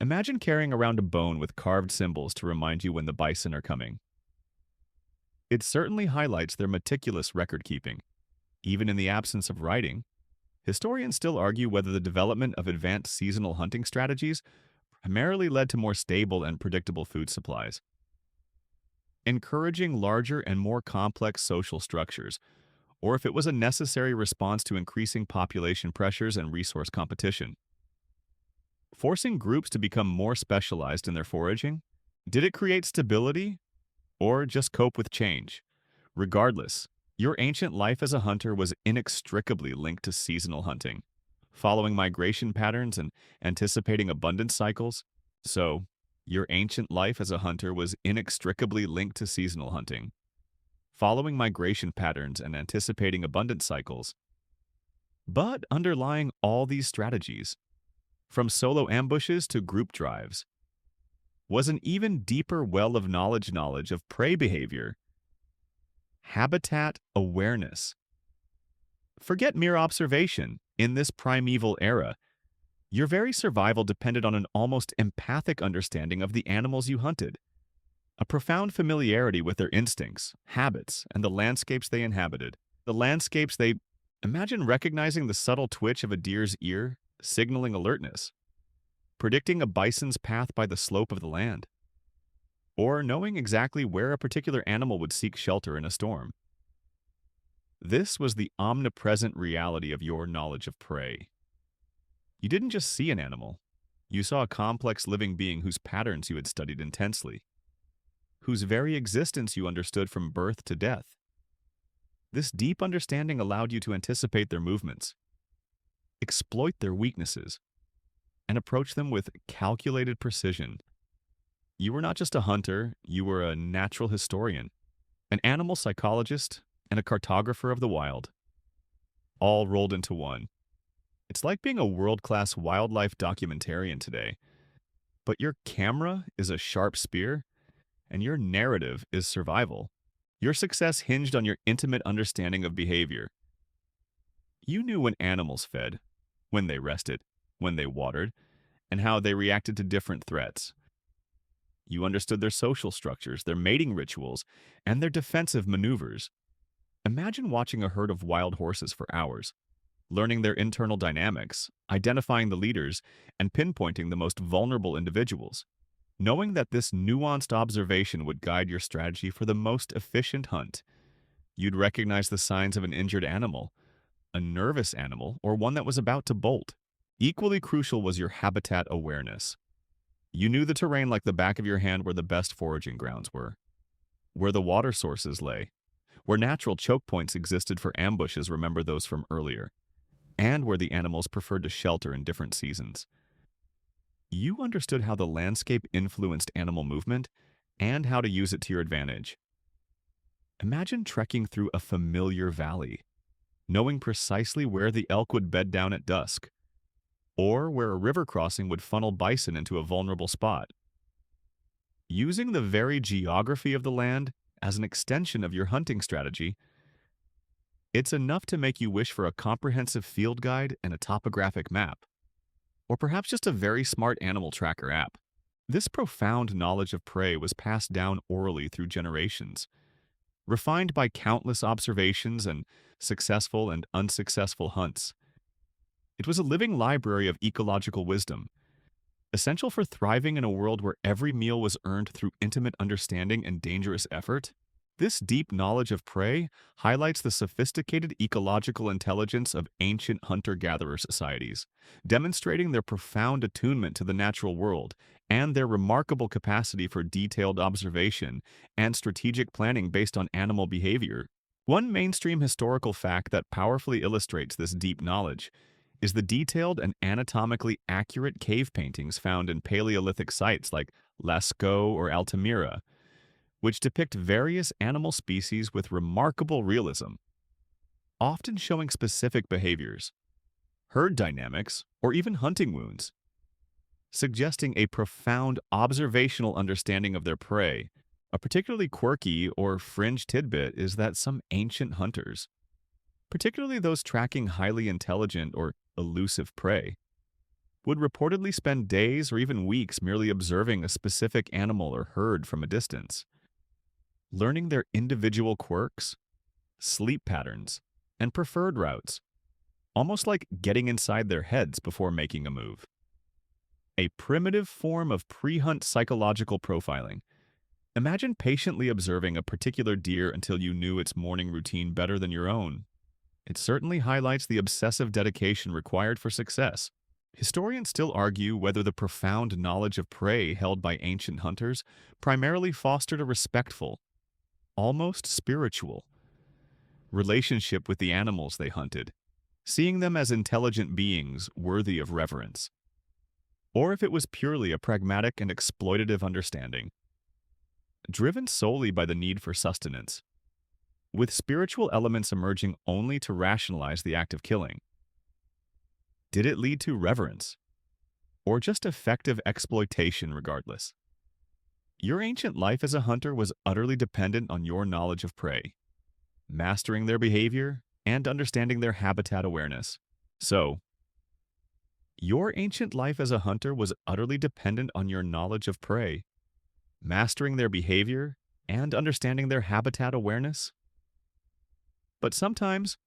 Imagine carrying around a bone with carved symbols to remind you when the bison are coming. It certainly highlights their meticulous record-keeping. Even in the absence of writing, historians still argue whether the development of advanced seasonal hunting strategies primarily led to more stable and predictable food supplies, encouraging larger and more complex social structures, or if it was a necessary response to increasing population pressures and resource competition. Forcing groups to become more specialized in their foraging? Did it create stability, or just cope with change? Regardless, your ancient life as a hunter was inextricably linked to seasonal hunting, following migration patterns and anticipating abundance cycles. So, your ancient life as a hunter was inextricably linked to seasonal hunting, following migration patterns and anticipating abundance cycles. But underlying all these strategies, from solo ambushes to group drives, was an even deeper well of knowledge of prey behavior, habitat awareness. Forget mere observation. In this primeval era, your very survival depended on an almost empathic understanding of the animals you hunted, a profound familiarity with their instincts, habits, and the landscapes they inhabited. Imagine recognizing the subtle twitch of a deer's ear, signaling alertness, predicting a bison's path by the slope of the land, or knowing exactly where a particular animal would seek shelter in a storm. This was the omnipresent reality of your knowledge of prey. You didn't just see an animal. You saw a complex living being whose patterns you had studied intensely, whose very existence you understood from birth to death. This deep understanding allowed you to anticipate their movements, exploit their weaknesses, and approach them with calculated precision. You were not just a hunter, you were a natural historian, an animal psychologist, and a cartographer of the wild, all rolled into one. It's like being a world-class wildlife documentarian today, but your camera is a sharp spear and your narrative is survival. Your success hinged on your intimate understanding of behavior. You knew when animals fed, when they rested, when they watered, and how they reacted to different threats. You understood their social structures, their mating rituals, and their defensive maneuvers. Imagine watching a herd of wild horses for hours, learning their internal dynamics, identifying the leaders, and pinpointing the most vulnerable individuals. Knowing that this nuanced observation would guide your strategy for the most efficient hunt, you'd recognize the signs of an injured animal, a nervous animal, or one that was about to bolt. Equally crucial was your habitat awareness. You knew the terrain like the back of your hand where the best foraging grounds were, where the water sources lay, where natural choke points existed for ambushes, remember those from earlier, and where the animals preferred to shelter in different seasons. You understood how the landscape influenced animal movement and how to use it to your advantage. Imagine trekking through a familiar valley, knowing precisely where the elk would bed down at dusk, or where a river crossing would funnel bison into a vulnerable spot. Using the very geography of the land as an extension of your hunting strategy, it's enough to make you wish for a comprehensive field guide and a topographic map, or perhaps just a very smart animal tracker app. This profound knowledge of prey was passed down orally through generations, refined by countless observations and successful and unsuccessful hunts. It was a living library of ecological wisdom, essential for thriving in a world where every meal was earned through intimate understanding and dangerous effort. This deep knowledge of prey highlights the sophisticated ecological intelligence of ancient hunter-gatherer societies, demonstrating their profound attunement to the natural world and their remarkable capacity for detailed observation and strategic planning based on animal behavior. One mainstream historical fact that powerfully illustrates this deep knowledge is the detailed and anatomically accurate cave paintings found in Paleolithic sites like Lascaux or Altamira, which depict various animal species with remarkable realism, often showing specific behaviors, herd dynamics, or even hunting wounds, suggesting a profound observational understanding of their prey. A particularly quirky or fringe tidbit is that some ancient hunters, particularly those tracking highly intelligent or elusive prey, would reportedly spend days or even weeks merely observing a specific animal or herd from a distance, learning their individual quirks, sleep patterns, and preferred routes, almost like getting inside their heads before making a move. A primitive form of pre-hunt psychological profiling. Imagine patiently observing a particular deer until you knew its morning routine better than your own. It certainly highlights the obsessive dedication required for success. Historians still argue whether the profound knowledge of prey held by ancient hunters primarily fostered a respectful, almost spiritual, relationship with the animals they hunted, seeing them as intelligent beings worthy of reverence, or if it was purely a pragmatic and exploitative understanding, driven solely by the need for sustenance, with spiritual elements emerging only to rationalize the act of killing. Did it lead to reverence, or just effective exploitation regardless? Your ancient life as a hunter was utterly dependent on your knowledge of prey, mastering their behavior and understanding their habitat awareness. So, your ancient life as a hunter was utterly dependent on your knowledge of prey, mastering their behavior and understanding their habitat awareness? But sometimes,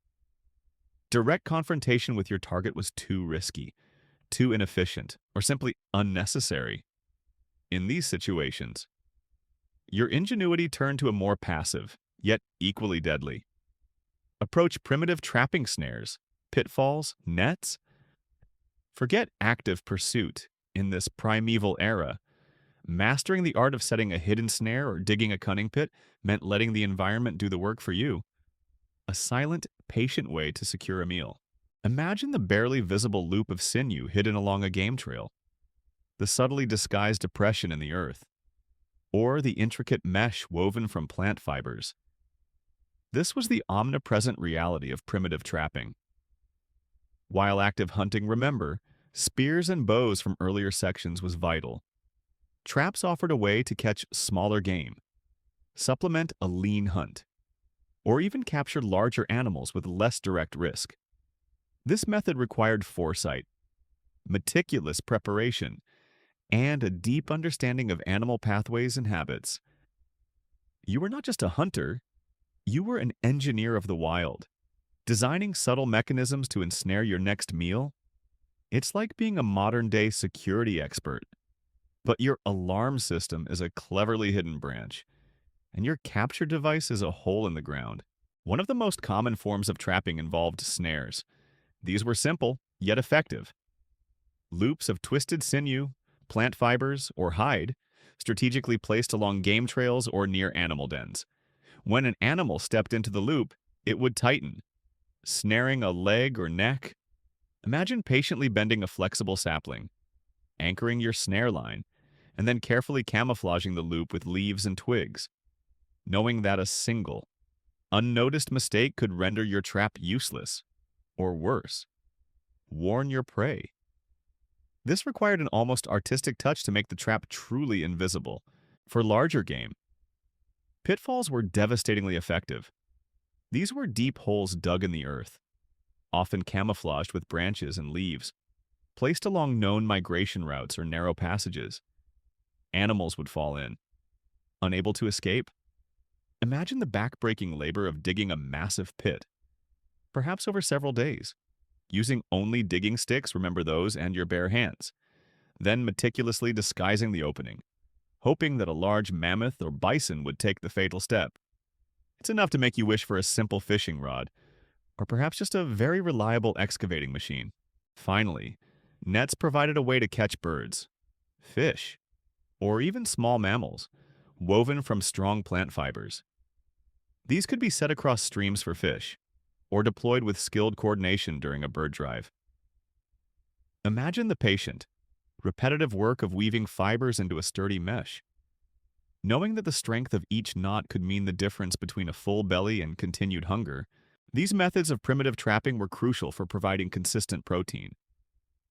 direct confrontation with your target was too risky, too inefficient, or simply unnecessary. In these situations, your ingenuity turned to a more passive, yet equally deadly approach: primitive trapping snares, pitfalls, nets. Forget active pursuit in this primeval era. Mastering the art of setting a hidden snare or digging a cunning pit meant letting the environment do the work for you. A silent, patient way to secure a meal. Imagine the barely visible loop of sinew hidden along a game trail, the subtly disguised depression in the earth, or the intricate mesh woven from plant fibers. This was the omnipresent reality of primitive trapping. While active hunting, remember, spears and bows from earlier sections was vital. Traps offered a way to catch smaller game, supplement a lean hunt, or even capture larger animals with less direct risk. This method required foresight, meticulous preparation, and a deep understanding of animal pathways and habits. You were not just a hunter, you were an engineer of the wild. Designing subtle mechanisms to ensnare your next meal? It's like being a modern-day security expert. But your alarm system is a cleverly hidden branch, and your capture device is a hole in the ground. One of the most common forms of trapping involved snares. These were simple, yet effective. Loops of twisted sinew, plant fibers, or hide, strategically placed along game trails or near animal dens. When an animal stepped into the loop, it would tighten, snaring a leg or neck. Imagine patiently bending a flexible sapling, anchoring your snare line, and then carefully camouflaging the loop with leaves and twigs, knowing that a single, unnoticed mistake could render your trap useless, or worse, warn your prey. This required an almost artistic touch to make the trap truly invisible. For larger game, pitfalls were devastatingly effective. These were deep holes dug in the earth, often camouflaged with branches and leaves, placed along known migration routes or narrow passages. Animals would fall in, unable to escape. Imagine the back-breaking labor of digging a massive pit, perhaps over several days, using only digging sticks, remember those, and your bare hands, then meticulously disguising the opening, hoping that a large mammoth or bison would take the fatal step. It's enough to make you wish for a simple fishing rod, or perhaps just a very reliable excavating machine. Finally, nets provided a way to catch birds, fish, or even small mammals, woven from strong plant fibers. These could be set across streams for fish, or deployed with skilled coordination during a bird drive. Imagine the patient, repetitive work of weaving fibers into a sturdy mesh. Knowing that the strength of each knot could mean the difference between a full belly and continued hunger, these methods of primitive trapping were crucial for providing consistent protein,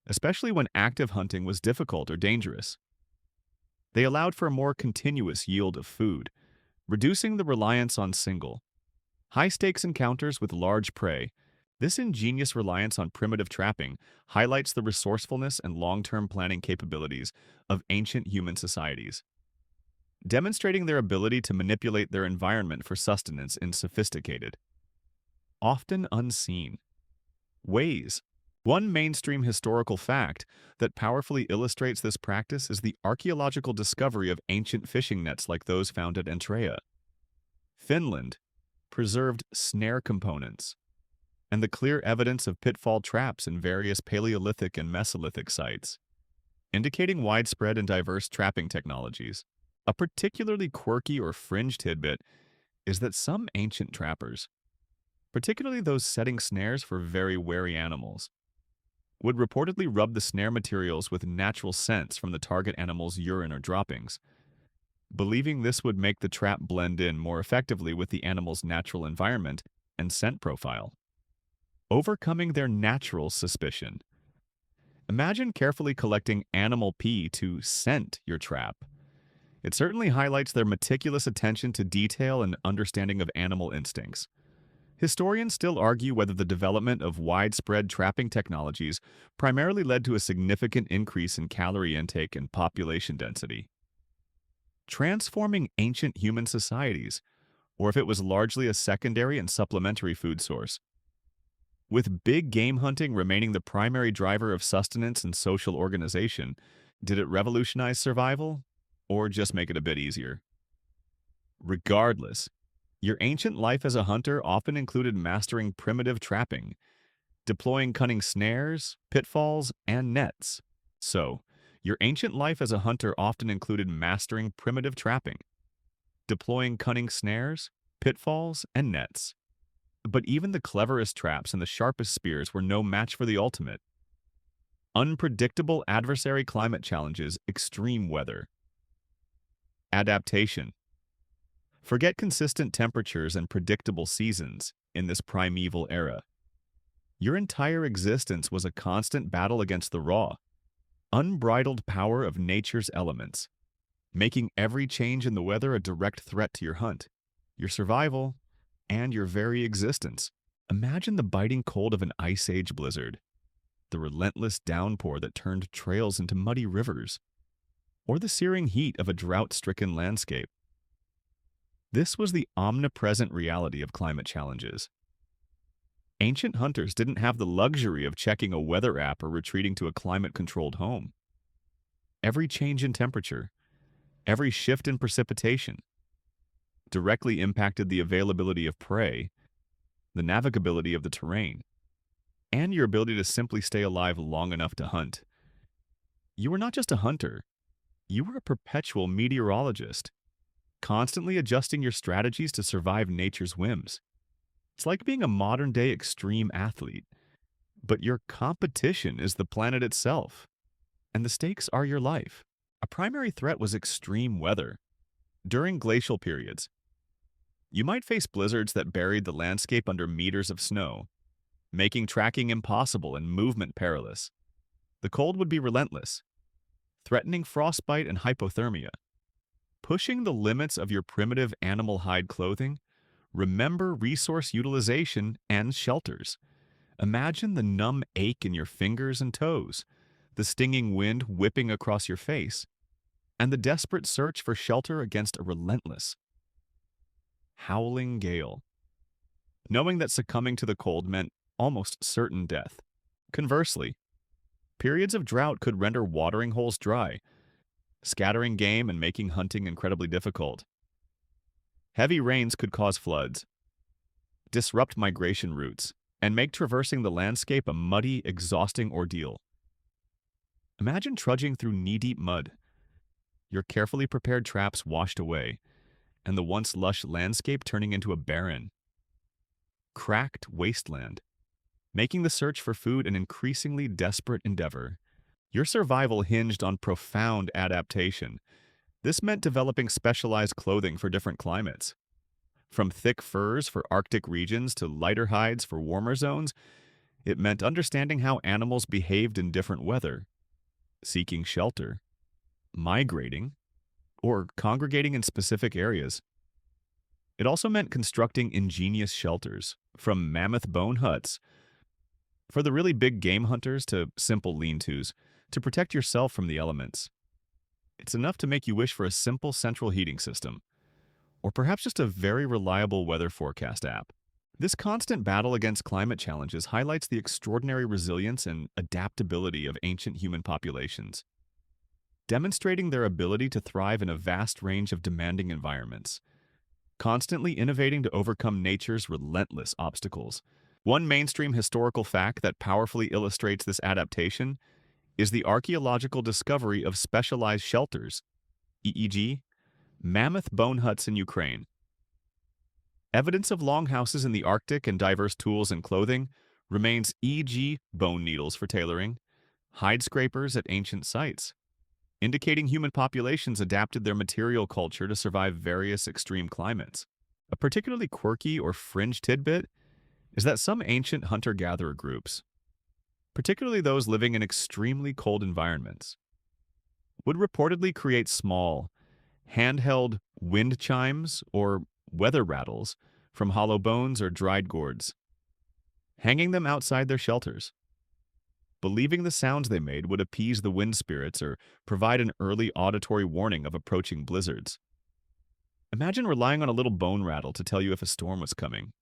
especially when active hunting was difficult or dangerous. They allowed for a more continuous yield of food, reducing the reliance on single, high-stakes encounters with large prey. This ingenious reliance on primitive trapping highlights the resourcefulness and long-term planning capabilities of ancient human societies, demonstrating their ability to manipulate their environment for sustenance in sophisticated, often unseen, ways. One mainstream historical fact that powerfully illustrates this practice is the archaeological discovery of ancient fishing nets like those found at Antrea, Finland, preserved snare components, and the clear evidence of pitfall traps in various Paleolithic and Mesolithic sites, indicating widespread and diverse trapping technologies. A particularly quirky or fringe tidbit is that some ancient trappers, particularly those setting snares for very wary animals, would reportedly rub the snare materials with natural scents from the target animal's urine or droppings, believing this would make the trap blend in more effectively with the animal's natural environment and scent profile. Overcoming their natural suspicion. Imagine carefully collecting animal pee to scent your trap. It certainly highlights their meticulous attention to detail and understanding of animal instincts. Historians still argue whether the development of widespread trapping technologies primarily led to a significant increase in calorie intake and population density, transforming ancient human societies, or if it was largely a secondary and supplementary food source. With big game hunting remaining the primary driver of sustenance and social organization, did it revolutionize survival, or just make it a bit easier? Regardless, your ancient life as a hunter often included mastering primitive trapping, deploying cunning snares, pitfalls, and nets. So, your ancient life as a hunter often included mastering primitive trapping, deploying cunning snares, pitfalls, and nets. But even the cleverest traps and the sharpest spears were no match for the ultimate. Unpredictable adversary climate challenges, extreme weather. Adaptation. Forget consistent temperatures and predictable seasons in this primeval era. Your entire existence was a constant battle against the raw, unbridled power of nature's elements, making every change in the weather a direct threat to your hunt, your survival, and your very existence. Imagine the biting cold of an ice age blizzard, the relentless downpour that turned trails into muddy rivers, or the searing heat of a drought-stricken landscape. This was the omnipresent reality of climate challenges. Ancient hunters didn't have the luxury of checking a weather app or retreating to a climate-controlled home. Every change in temperature, every shift in precipitation, directly impacted the availability of prey, the navigability of the terrain, and your ability to simply stay alive long enough to hunt. You were not just a hunter, you were a perpetual meteorologist, constantly adjusting your strategies to survive nature's whims. It's like being a modern-day extreme athlete, but your competition is the planet itself, and the stakes are your life. A primary threat was extreme weather. During glacial periods, you might face blizzards that buried the landscape under meters of snow, making tracking impossible and movement perilous. The cold would be relentless, threatening frostbite and hypothermia. Pushing the limits of your primitive animal hide clothing, remember resource utilization and shelters. Imagine the numb ache in your fingers and toes, the stinging wind whipping across your face, and the desperate search for shelter against a relentless, howling gale. Knowing that succumbing to the cold meant almost certain death. Conversely, periods of drought could render watering holes dry, scattering game and making hunting incredibly difficult. Heavy rains could cause floods, disrupt migration routes, and make traversing the landscape a muddy, exhausting ordeal. Imagine trudging through knee-deep mud, your carefully prepared traps washed away, and the once lush landscape turning into a barren, cracked wasteland, making the search for food an increasingly desperate endeavor. Your survival hinged on profound adaptation. This meant developing specialized clothing for different climates. From thick furs for Arctic regions to lighter hides for warmer zones, it meant understanding how animals behaved in different weather, seeking shelter, migrating, or congregating in specific areas. It also meant constructing ingenious shelters, from mammoth bone huts for the really big game hunters to simple lean-tos, to protect yourself from the elements. It's enough to make you wish for a simple central heating system, or perhaps just a very reliable weather forecast app. This constant battle against climate challenges highlights the extraordinary resilience and adaptability of ancient human populations, demonstrating their ability to thrive in a vast range of demanding environments, constantly innovating to overcome nature's relentless obstacles. One mainstream historical fact that powerfully illustrates this adaptation is the archaeological discovery of specialized shelters, e.g., mammoth bone huts in Ukraine. Evidence of longhouses in the Arctic and diverse tools and clothing remains, e.g., bone needles for tailoring, hide scrapers at ancient sites, indicating human populations adapted their material culture to survive various extreme climates. A particularly quirky or fringe tidbit is that some ancient hunter-gatherer groups, particularly those living in extremely cold environments, would reportedly create small, handheld wind chimes or weather rattles from hollow bones or dried gourds, hanging them outside their shelters, believing the sounds they made would appease the wind spirits or provide an early auditory warning of approaching blizzards. Imagine relying on a little bone rattle to tell you if a storm was coming.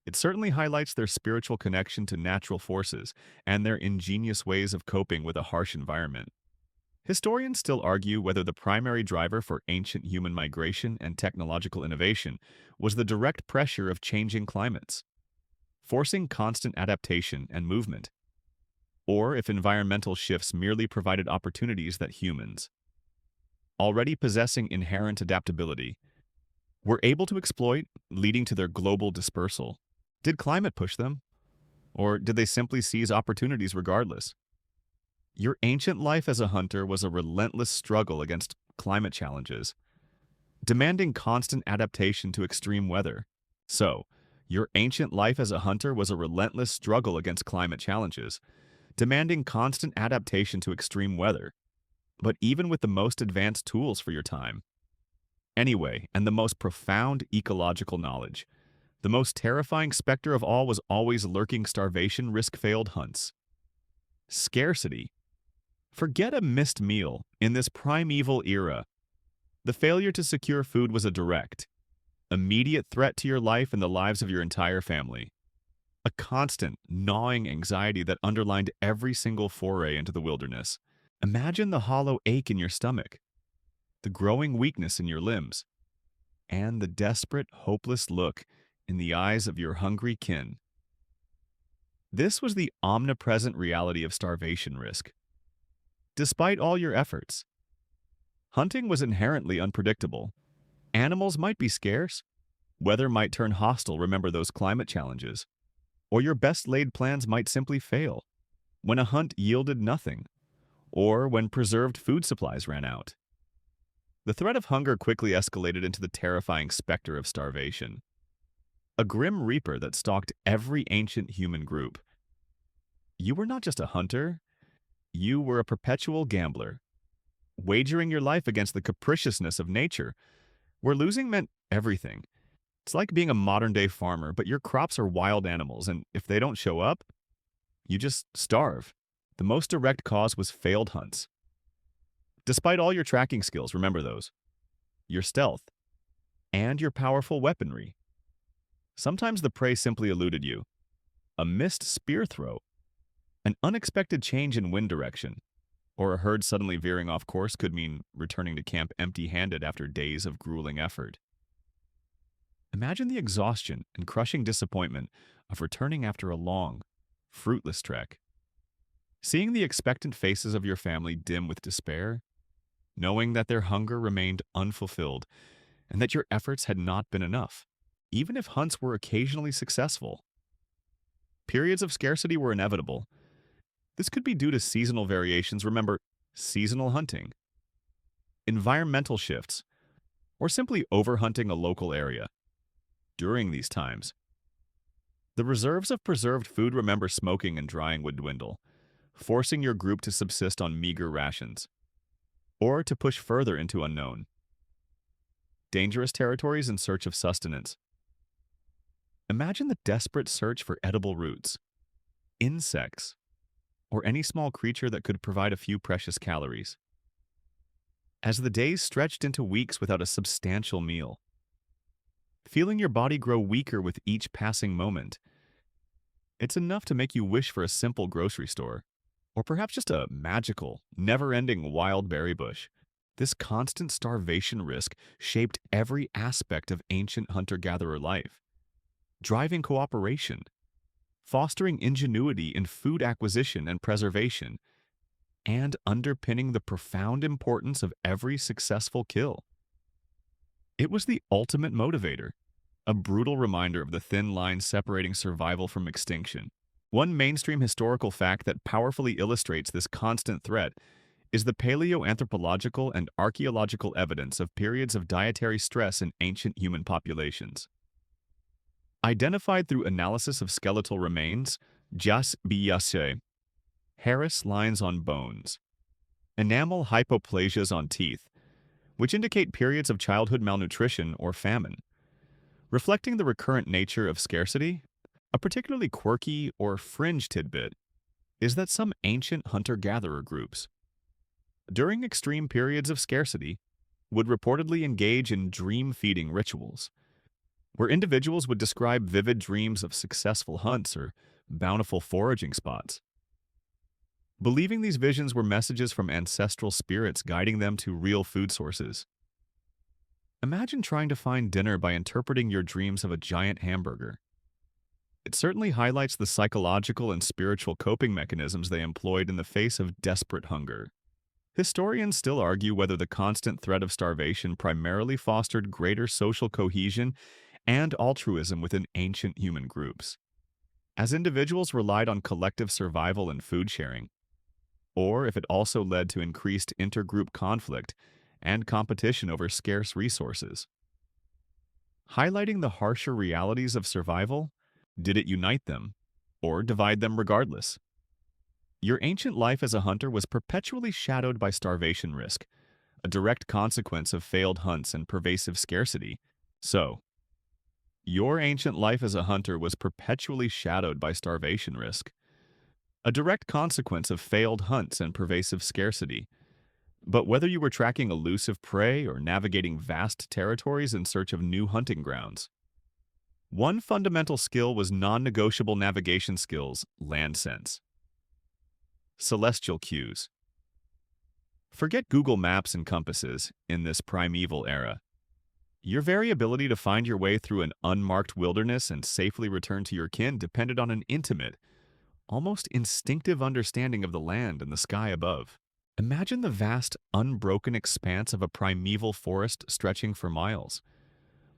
It certainly highlights their spiritual connection to natural forces and their ingenious ways of coping with a harsh environment. Historians still argue whether the primary driver for ancient human migration and technological innovation was the direct pressure of changing climates, forcing constant adaptation and movement, or if environmental shifts merely provided opportunities that humans, already possessing inherent adaptability, were able to exploit, leading to their global dispersal. Did climate push them? Or did they simply seize opportunities regardless? Your ancient life as a hunter was a relentless struggle against climate challenges, demanding constant adaptation to extreme weather. So, Your ancient life as a hunter was a relentless struggle against climate challenges, demanding constant adaptation to extreme weather. But even with the most advanced tools for your time, anyway, and the most profound ecological knowledge, the most terrifying specter of all was always lurking starvation risk-failed hunts. Scarcity. Forget a missed meal. In this primeval era, the failure to secure food was a direct, immediate threat to your life and the lives of your entire family. A constant, gnawing anxiety that underlined every single foray into the wilderness. Imagine the hollow ache in your stomach, the growing weakness in your limbs, and the desperate, hopeless look in the eyes of your hungry kin. This was the omnipresent reality of starvation risk. Despite all your efforts, hunting was inherently unpredictable. Animals might be scarce, weather might turn hostile, remember those climate challenges, or your best-laid plans might simply fail when a hunt yielded nothing, or when preserved food supplies ran out. The threat of hunger quickly escalated into the terrifying specter of starvation, a grim reaper that stalked every ancient human group. You were not just a hunter, you were a perpetual gambler, wagering your life against the capriciousness of nature, where losing meant everything. It's like being a modern-day farmer, but your crops are wild animals, and if they don't show up, you just starve. The most direct cause was failed hunts. Despite all your tracking skills, remember those, your stealth, and your powerful weaponry. Sometimes the prey simply eluded you. A missed spear throw, an unexpected change in wind direction, or a herd suddenly veering off course could mean returning to camp empty-handed after days of grueling effort. Imagine the exhaustion and crushing disappointment of returning after a long, fruitless trek. Seeing the expectant faces of your family dim with despair, knowing that their hunger remained unfulfilled and that your efforts had not been enough, even if hunts were occasionally successful. Periods of scarcity were inevitable. This could be due to seasonal variations, remember, seasonal hunting, environmental shifts, or simply overhunting a local area. During these times, the reserves of preserved food, remember, smoking and drying, would dwindle, forcing your group to subsist on meager rations, or to push further into unknown, dangerous territories in search of sustenance. Imagine the desperate search for edible roots, insects, or any small creature that could provide a few precious calories. As the days stretched into weeks without a substantial meal, feeling your body grow weaker with each passing moment, it's enough to make you wish for a simple grocery store, or perhaps just a magical, never-ending wild berry bush. This constant starvation risk shaped every aspect of ancient hunter-gatherer life, driving cooperation, fostering ingenuity in food acquisition and preservation, and underpinning the profound importance of every successful kill. It was the ultimate motivator, a brutal reminder of the thin line separating survival from extinction. One mainstream historical fact that powerfully illustrates this constant threat is the paleoanthropological and archaeological evidence of periods of dietary stress in ancient human populations. Identified through analysis of skeletal remains, jas biase, Harris lines on bones, enamel hypoplasias on teeth, which indicate periods of childhood malnutrition or famine. Reflecting the recurrent nature of scarcity, a particularly quirky or fringe tidbit is that some ancient hunter-gatherer groups, during extreme periods of scarcity, would reportedly engage in dream-feeding rituals, where individuals would describe vivid dreams of successful hunts or bountiful foraging spots, believing these visions were messages from ancestral spirits guiding them to real food sources. Imagine trying to find dinner by interpreting your dreams of a giant hamburger. It certainly highlights the psychological and spiritual coping mechanisms they employed in the face of desperate hunger. Historians still argue whether the constant threat of starvation primarily fostered greater social cohesion and altruism within ancient human groups, as individuals relied on collective survival and food sharing, or if it also led to increased intergroup conflict and competition over scarce resources. highlighting the harsher realities of survival. Did it unite them, or divide them regardless? Your ancient life as a hunter was perpetually shadowed by starvation risk, a direct consequence of failed hunts and pervasive scarcity. So, your ancient life as a hunter was perpetually shadowed by starvation risk, a direct consequence of failed hunts and pervasive scarcity. But whether you were tracking elusive prey or navigating vast territories in search of new hunting grounds, one fundamental skill was non-negotiable navigation skills: land sense. Celestial cues. Forget Google Maps and compasses in this primeval era. Your very ability to find your way through an unmarked wilderness and safely return to your kin depended on an intimate, almost instinctive understanding of the land and the sky above. Imagine the vast, unbroken expanse of a primeval forest stretching for miles,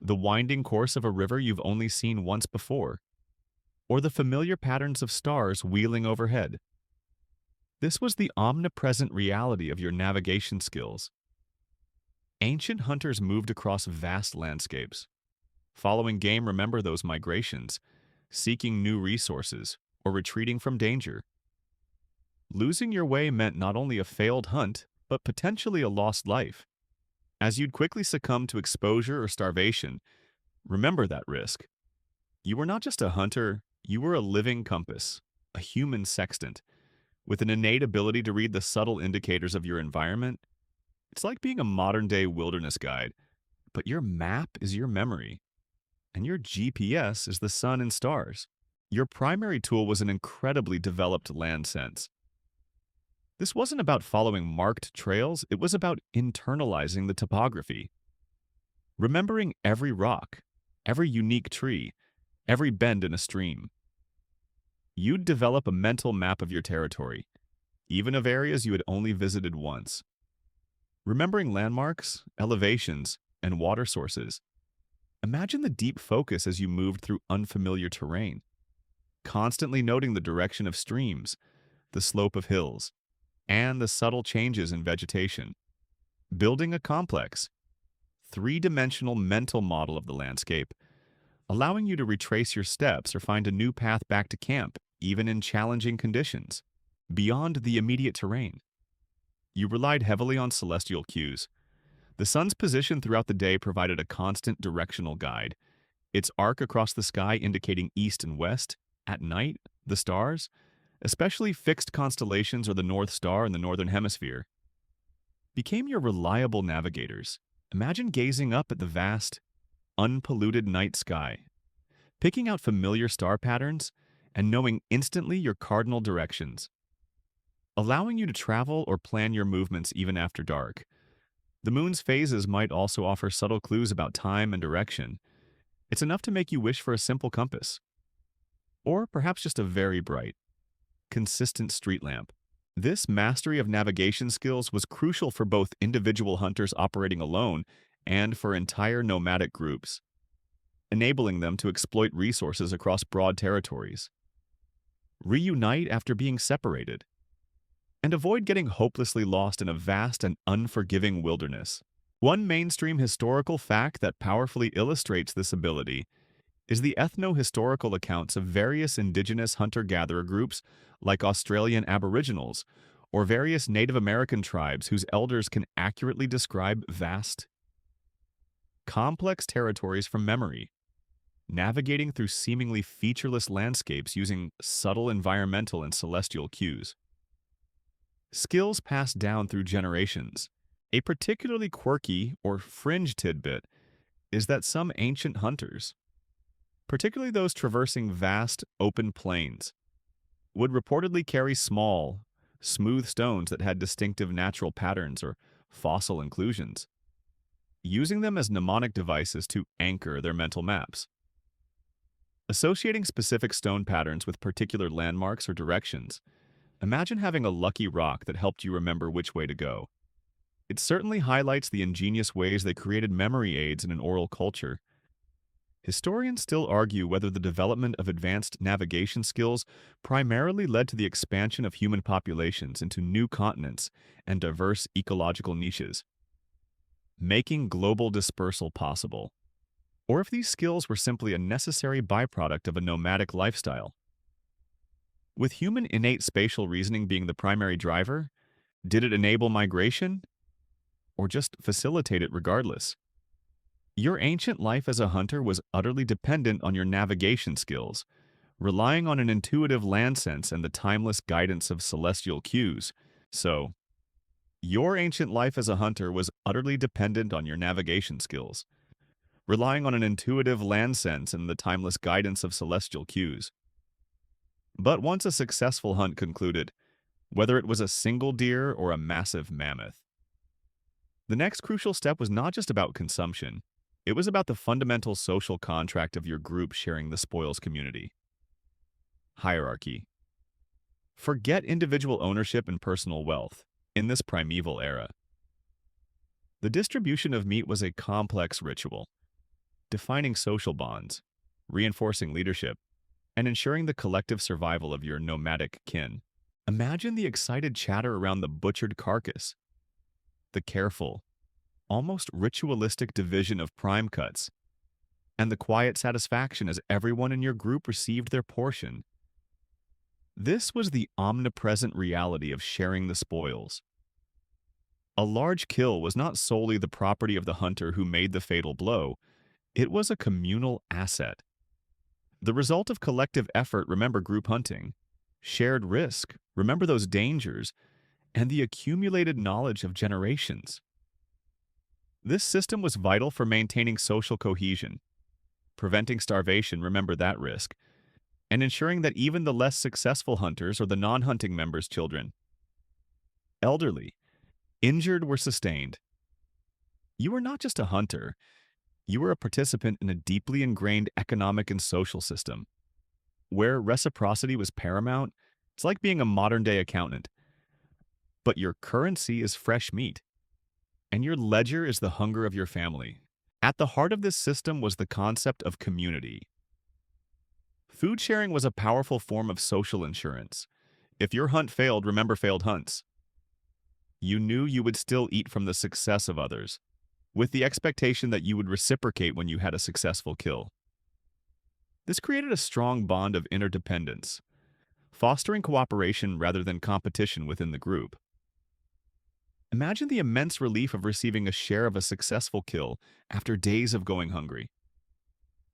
the winding course of a river you've only seen once before, or the familiar patterns of stars wheeling overhead. This was the omnipresent reality of your navigation skills. Ancient hunters moved across vast landscapes. Following game, remember those migrations, seeking new resources, or retreating from danger. Losing your way meant not only a failed hunt, but potentially a lost life. As you'd quickly succumb to exposure or starvation, remember that risk. You were not just a hunter, you were a living compass, a human sextant, with an innate ability to read the subtle indicators of your environment. It's like being a modern-day wilderness guide, but your map is your memory, and your GPS is the sun and stars. Your primary tool was an incredibly developed land sense. This wasn't about following marked trails, it was about internalizing the topography. Remembering every rock, every unique tree, every bend in a stream. You'd develop a mental map of your territory, even of areas you had only visited once. Remembering landmarks, elevations, and water sources. Imagine the deep focus as you moved through unfamiliar terrain, constantly noting the direction of streams, the slope of hills, and the subtle changes in vegetation. Building a complex, three-dimensional mental model of the landscape, allowing you to retrace your steps or find a new path back to camp, even in challenging conditions, beyond the immediate terrain. You relied heavily on celestial cues. The sun's position throughout the day provided a constant directional guide, its arc across the sky indicating east and west. At night, the stars, especially fixed constellations or the North Star in the Northern Hemisphere, became your reliable navigators. Imagine gazing up at the vast, unpolluted night sky, picking out familiar star patterns, and knowing instantly your cardinal directions, allowing you to travel or plan your movements even after dark. The moon's phases might also offer subtle clues about time and direction. It's enough to make you wish for a simple compass, or perhaps just a very bright, consistent street lamp. This mastery of navigation skills was crucial for both individual hunters operating alone and for entire nomadic groups, enabling them to exploit resources across broad territories, reunite after being separated, and avoid getting hopelessly lost in a vast and unforgiving wilderness. One mainstream historical fact that powerfully illustrates this ability is the ethno-historical accounts of various indigenous hunter-gatherer groups like Australian Aboriginals or various Native American tribes whose elders can accurately describe vast, complex territories from memory, navigating through seemingly featureless landscapes using subtle environmental and celestial cues. Skills passed down through generations. A particularly quirky or fringe tidbit is that some ancient hunters, particularly those traversing vast, open plains, would reportedly carry small, smooth stones that had distinctive natural patterns or fossil inclusions, using them as mnemonic devices to anchor their mental maps. Associating specific stone patterns with particular landmarks or directions, imagine having a lucky rock that helped you remember which way to go. It certainly highlights the ingenious ways they created memory aids in an oral culture. Historians still argue whether the development of advanced navigation skills primarily led to the expansion of human populations into new continents and diverse ecological niches, making global dispersal possible. or if these skills were simply a necessary byproduct of a nomadic lifestyle. With human innate spatial reasoning being the primary driver, did it enable migration or just facilitate it regardless? Your ancient life as a hunter was utterly dependent on your navigation skills, relying on an intuitive land sense and the timeless guidance of celestial cues. So, your ancient life as a hunter was utterly dependent on your navigation skills, relying on an intuitive land sense and the timeless guidance of celestial cues. But once a successful hunt concluded, whether it was a single deer or a massive mammoth, the next crucial step was not just about consumption. It was about the fundamental social contract of your group sharing the spoils community. Hierarchy. Forget individual ownership and personal wealth in this primeval era. The distribution of meat was a complex ritual, defining social bonds, reinforcing leadership, and ensuring the collective survival of your nomadic kin. Imagine the excited chatter around the butchered carcass, the careful, almost ritualistic division of prime cuts, and the quiet satisfaction as everyone in your group received their portion. This was the omnipresent reality of sharing the spoils. A large kill was not solely the property of the hunter who made the fatal blow, it was a communal asset. The result of collective effort, remember group hunting, shared risk, remember those dangers, and the accumulated knowledge of generations. This system was vital for maintaining social cohesion, preventing starvation, remember that risk, and ensuring that even the less successful hunters or the non-hunting members' children, elderly, injured were sustained. You were not just a hunter, you were a participant in a deeply ingrained economic and social system. Where reciprocity was paramount, it's like being a modern-day accountant. But your currency is fresh meat, and your ledger is the hunger of your family. At the heart of this system was the concept of community. Food sharing was a powerful form of social insurance. If your hunt failed, remember failed hunts. You knew you would still eat from the success of others, with the expectation that you would reciprocate when you had a successful kill. This created a strong bond of interdependence, fostering cooperation rather than competition within the group. Imagine the immense relief of receiving a share of a successful kill after days of going hungry.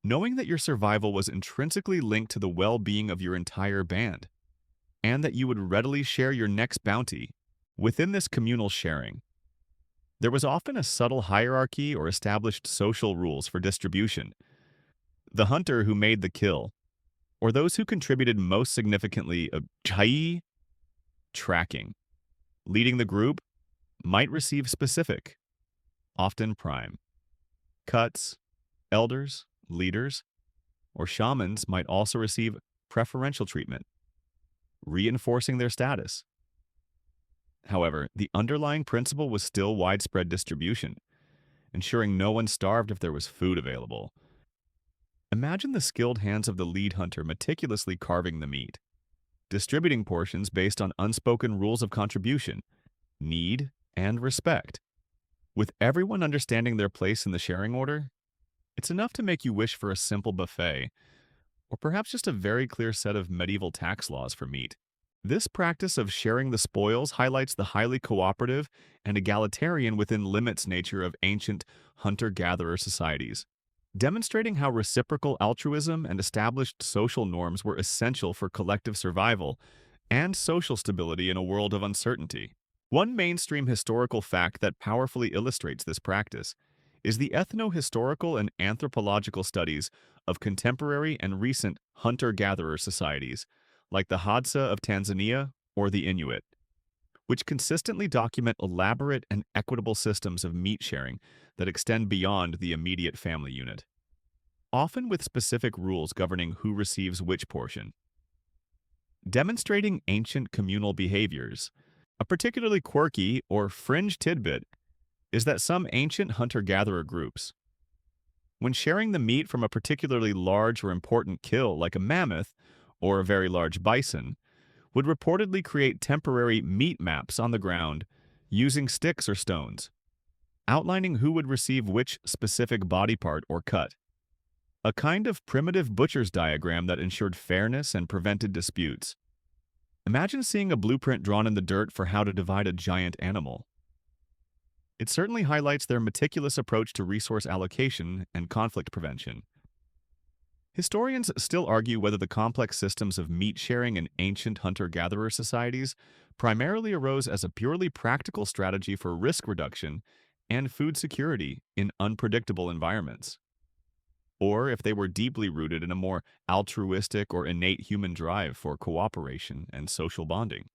Knowing that your survival was intrinsically linked to the well-being of your entire band, and that you would readily share your next bounty. Within this communal sharing, there was often a subtle hierarchy or established social rules for distribution. The hunter who made the kill, or those who contributed most significantly, tracking, leading the group, might receive specific, often prime, cuts. Elders, leaders, or shamans might also receive preferential treatment, reinforcing their status. However, the underlying principle was still widespread distribution, ensuring no one starved if there was food available. Imagine the skilled hands of the lead hunter meticulously carving the meat, distributing portions based on unspoken rules of contribution, need, and respect. With everyone understanding their place in the sharing order, it's enough to make you wish for a simple buffet, or perhaps just a very clear set of medieval tax laws for meat. This practice of sharing the spoils highlights the highly cooperative and egalitarian within limits nature of ancient hunter-gatherer societies, demonstrating how reciprocal altruism and established social norms were essential for collective survival and social stability in a world of uncertainty. One mainstream historical fact that powerfully illustrates this practice is the ethno-historical and anthropological studies of contemporary and recent hunter-gatherer societies, like the Hadza of Tanzania or the Inuit, which consistently document elaborate and equitable systems of meat sharing that extend beyond the immediate family unit, often with specific rules governing who receives which portion. Demonstrating ancient communal behaviors, a particularly quirky or fringe tidbit is that some ancient hunter-gatherer groups, when sharing the meat from a particularly large or important kill like a mammoth or a very large bison, would reportedly create temporary meat maps on the ground using sticks or stones, outlining who would receive which specific body part or cut. a kind of primitive butcher's diagram that ensured fairness and prevented disputes. Imagine seeing a blueprint drawn in the dirt for how to divide a giant animal. It certainly highlights their meticulous approach to resource allocation and conflict prevention. Historians still argue whether the complex systems of meat sharing in ancient hunter-gatherer societies primarily arose as a purely practical strategy for risk reduction and food security in unpredictable environments, or if they were deeply rooted in a more altruistic or innate human drive for cooperation and social bonding.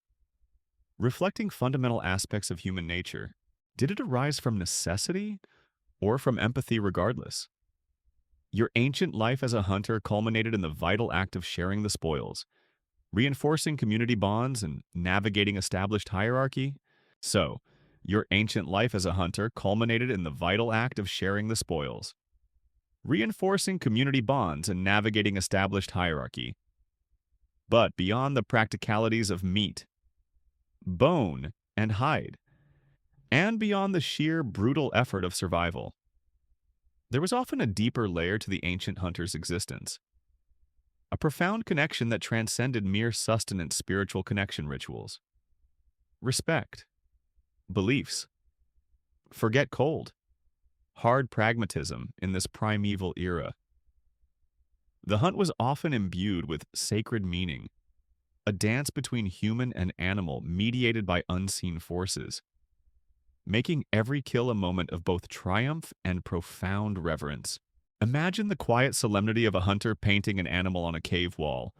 Reflecting fundamental aspects of human nature, did it arise from necessity or from empathy regardless? Your ancient life as a hunter culminated in the vital act of sharing the spoils, reinforcing community bonds and navigating established hierarchy. So, your ancient life as a hunter culminated in the vital act of sharing the spoils, reinforcing community bonds and navigating established hierarchy. But beyond the practicalities of meat, bone, and hide, and beyond the sheer brutal effort of survival, there was often a deeper layer to the ancient hunter's existence, a profound connection that transcended mere sustenance spiritual connection rituals. Respect, beliefs, forget cold, hard pragmatism in this primeval era. The hunt was often imbued with sacred meaning, a dance between human and animal mediated by unseen forces, making every kill a moment of both triumph and profound reverence. Imagine the quiet solemnity of a hunter painting an animal on a cave wall,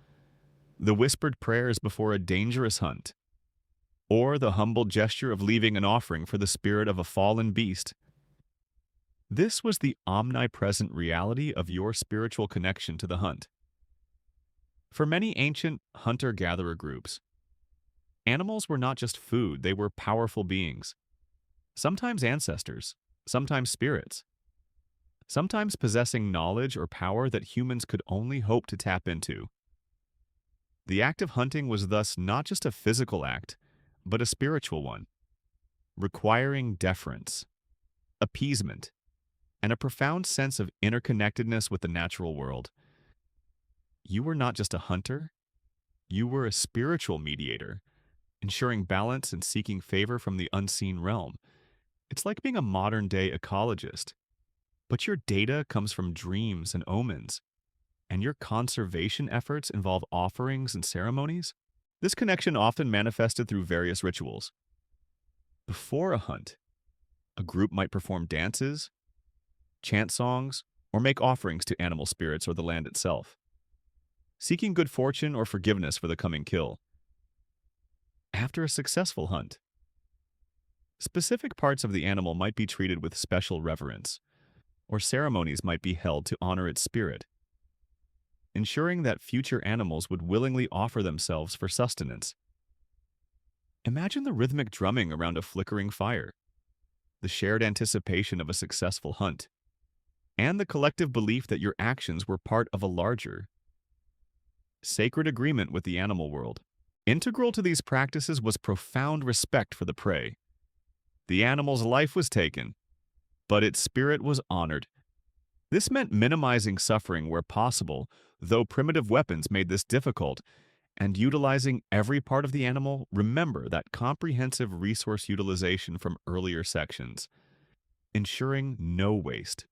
the whispered prayers before a dangerous hunt, or the humble gesture of leaving an offering for the spirit of a fallen beast. This was the omnipresent reality of your spiritual connection to the hunt. For many ancient hunter-gatherer groups, animals were not just food, they were powerful beings. Sometimes ancestors, sometimes spirits, sometimes possessing knowledge or power that humans could only hope to tap into. The act of hunting was thus not just a physical act, but a spiritual one, requiring deference, appeasement, and a profound sense of interconnectedness with the natural world. You were not just a hunter, you were a spiritual mediator, ensuring balance and seeking favor from the unseen realm. It's like being a modern-day ecologist, but your data comes from dreams and omens, and your conservation efforts involve offerings and ceremonies. This connection often manifested through various rituals. Before a hunt, a group might perform dances, chant songs, or make offerings to animal spirits or the land itself, seeking good fortune or forgiveness for the coming kill. After a successful hunt, specific parts of the animal might be treated with special reverence, or ceremonies might be held to honor its spirit, ensuring that future animals would willingly offer themselves for sustenance. Imagine the rhythmic drumming around a flickering fire, the shared anticipation of a successful hunt, and the collective belief that your actions were part of a larger, sacred agreement with the animal world. Integral to these practices was profound respect for the prey. The animal's life was taken, but its spirit was honored. This meant minimizing suffering where possible, though primitive weapons made this difficult, and utilizing every part of the animal. Remember that comprehensive resource utilization from earlier sections, ensuring no waste.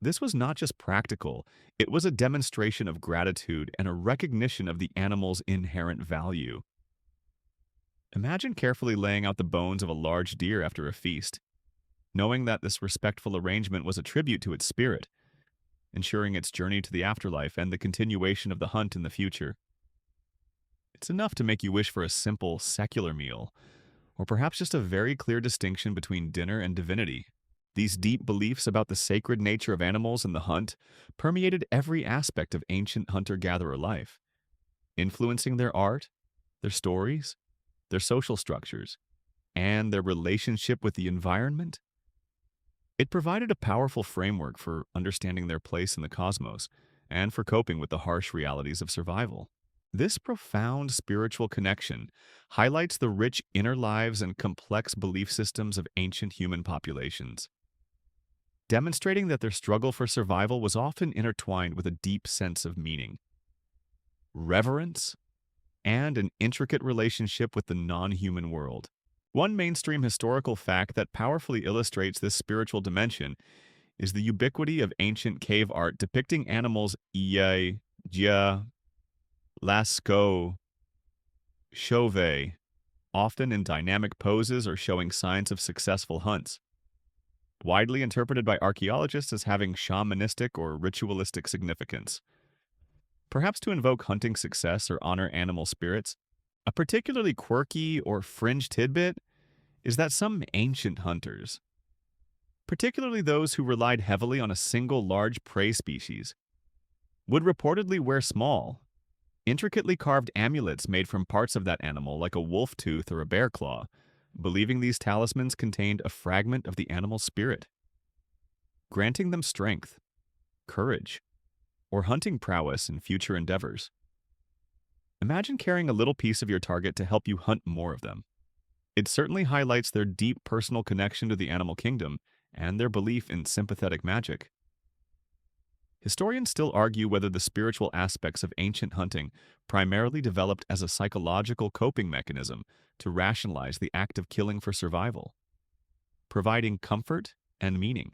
This was not just practical, it was a demonstration of gratitude and a recognition of the animal's inherent value. Imagine carefully laying out the bones of a large deer after a feast, knowing that this respectful arrangement was a tribute to its spirit, ensuring its journey to the afterlife and the continuation of the hunt in the future. It's enough to make you wish for a simple, secular meal, or perhaps just a very clear distinction between dinner and divinity. These deep beliefs about the sacred nature of animals and the hunt permeated every aspect of ancient hunter-gatherer life, influencing their art, their stories, their social structures, and their relationship with the environment. It provided a powerful framework for understanding their place in the cosmos and for coping with the harsh realities of survival. This profound spiritual connection highlights the rich inner lives and complex belief systems of ancient human populations. demonstrating that their struggle for survival was often intertwined with a deep sense of meaning, reverence, and an intricate relationship with the non-human world. One mainstream historical fact that powerfully illustrates this spiritual dimension is the ubiquity of ancient cave art depicting animals Ie, Jia, Lascaux, Chauvet, often in dynamic poses or showing signs of successful hunts, widely interpreted by archaeologists as having shamanistic or ritualistic significance. Perhaps to invoke hunting success or honor animal spirits, a particularly quirky or fringe tidbit is that some ancient hunters, particularly those who relied heavily on a single large prey species, would reportedly wear small, intricately carved amulets made from parts of that animal like a wolf tooth or a bear claw, believing these talismans contained a fragment of the animal's spirit, granting them strength, courage, or hunting prowess in future endeavors. Imagine carrying a little piece of your target to help you hunt more of them. It certainly highlights their deep personal connection to the animal kingdom and their belief in sympathetic magic. Historians still argue whether the spiritual aspects of ancient hunting primarily developed as a psychological coping mechanism to rationalize the act of killing for survival, providing comfort and meaning,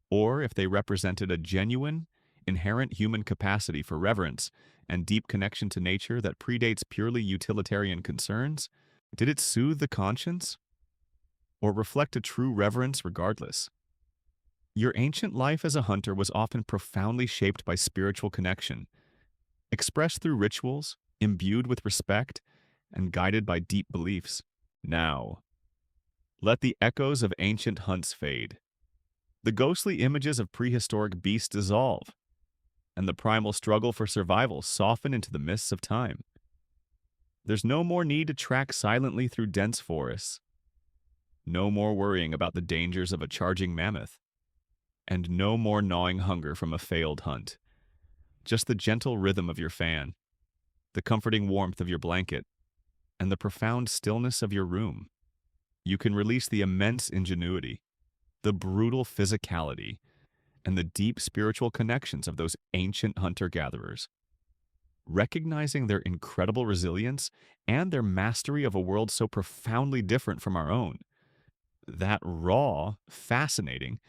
or if they represented a genuine, inherent human capacity for reverence and deep connection to nature that predates purely utilitarian concerns. Did it soothe the conscience or reflect a true reverence regardless? Your ancient life as a hunter was often profoundly shaped by spiritual connection, expressed through rituals, imbued with respect, and guided by deep beliefs. Now, let the echoes of ancient hunts fade, the ghostly images of prehistoric beasts dissolve, and the primal struggle for survival soften into the mists of time. There's no more need to track silently through dense forests, no more worrying about the dangers of a charging mammoth, and no more gnawing hunger from a failed hunt. Just the gentle rhythm of your fan, the comforting warmth of your blanket, and the profound stillness of your room. You can release the immense ingenuity, the brutal physicality, and the deep spiritual connections of those ancient hunter-gatherers, recognizing their incredible resilience and their mastery of a world so profoundly different from our own. That raw, fascinating,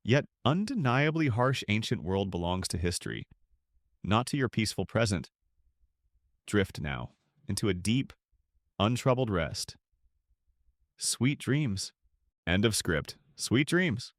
yet undeniably harsh ancient world belongs to history, not to your peaceful present. Drift now into a deep, untroubled rest. Sweet dreams. End of script. Sweet dreams.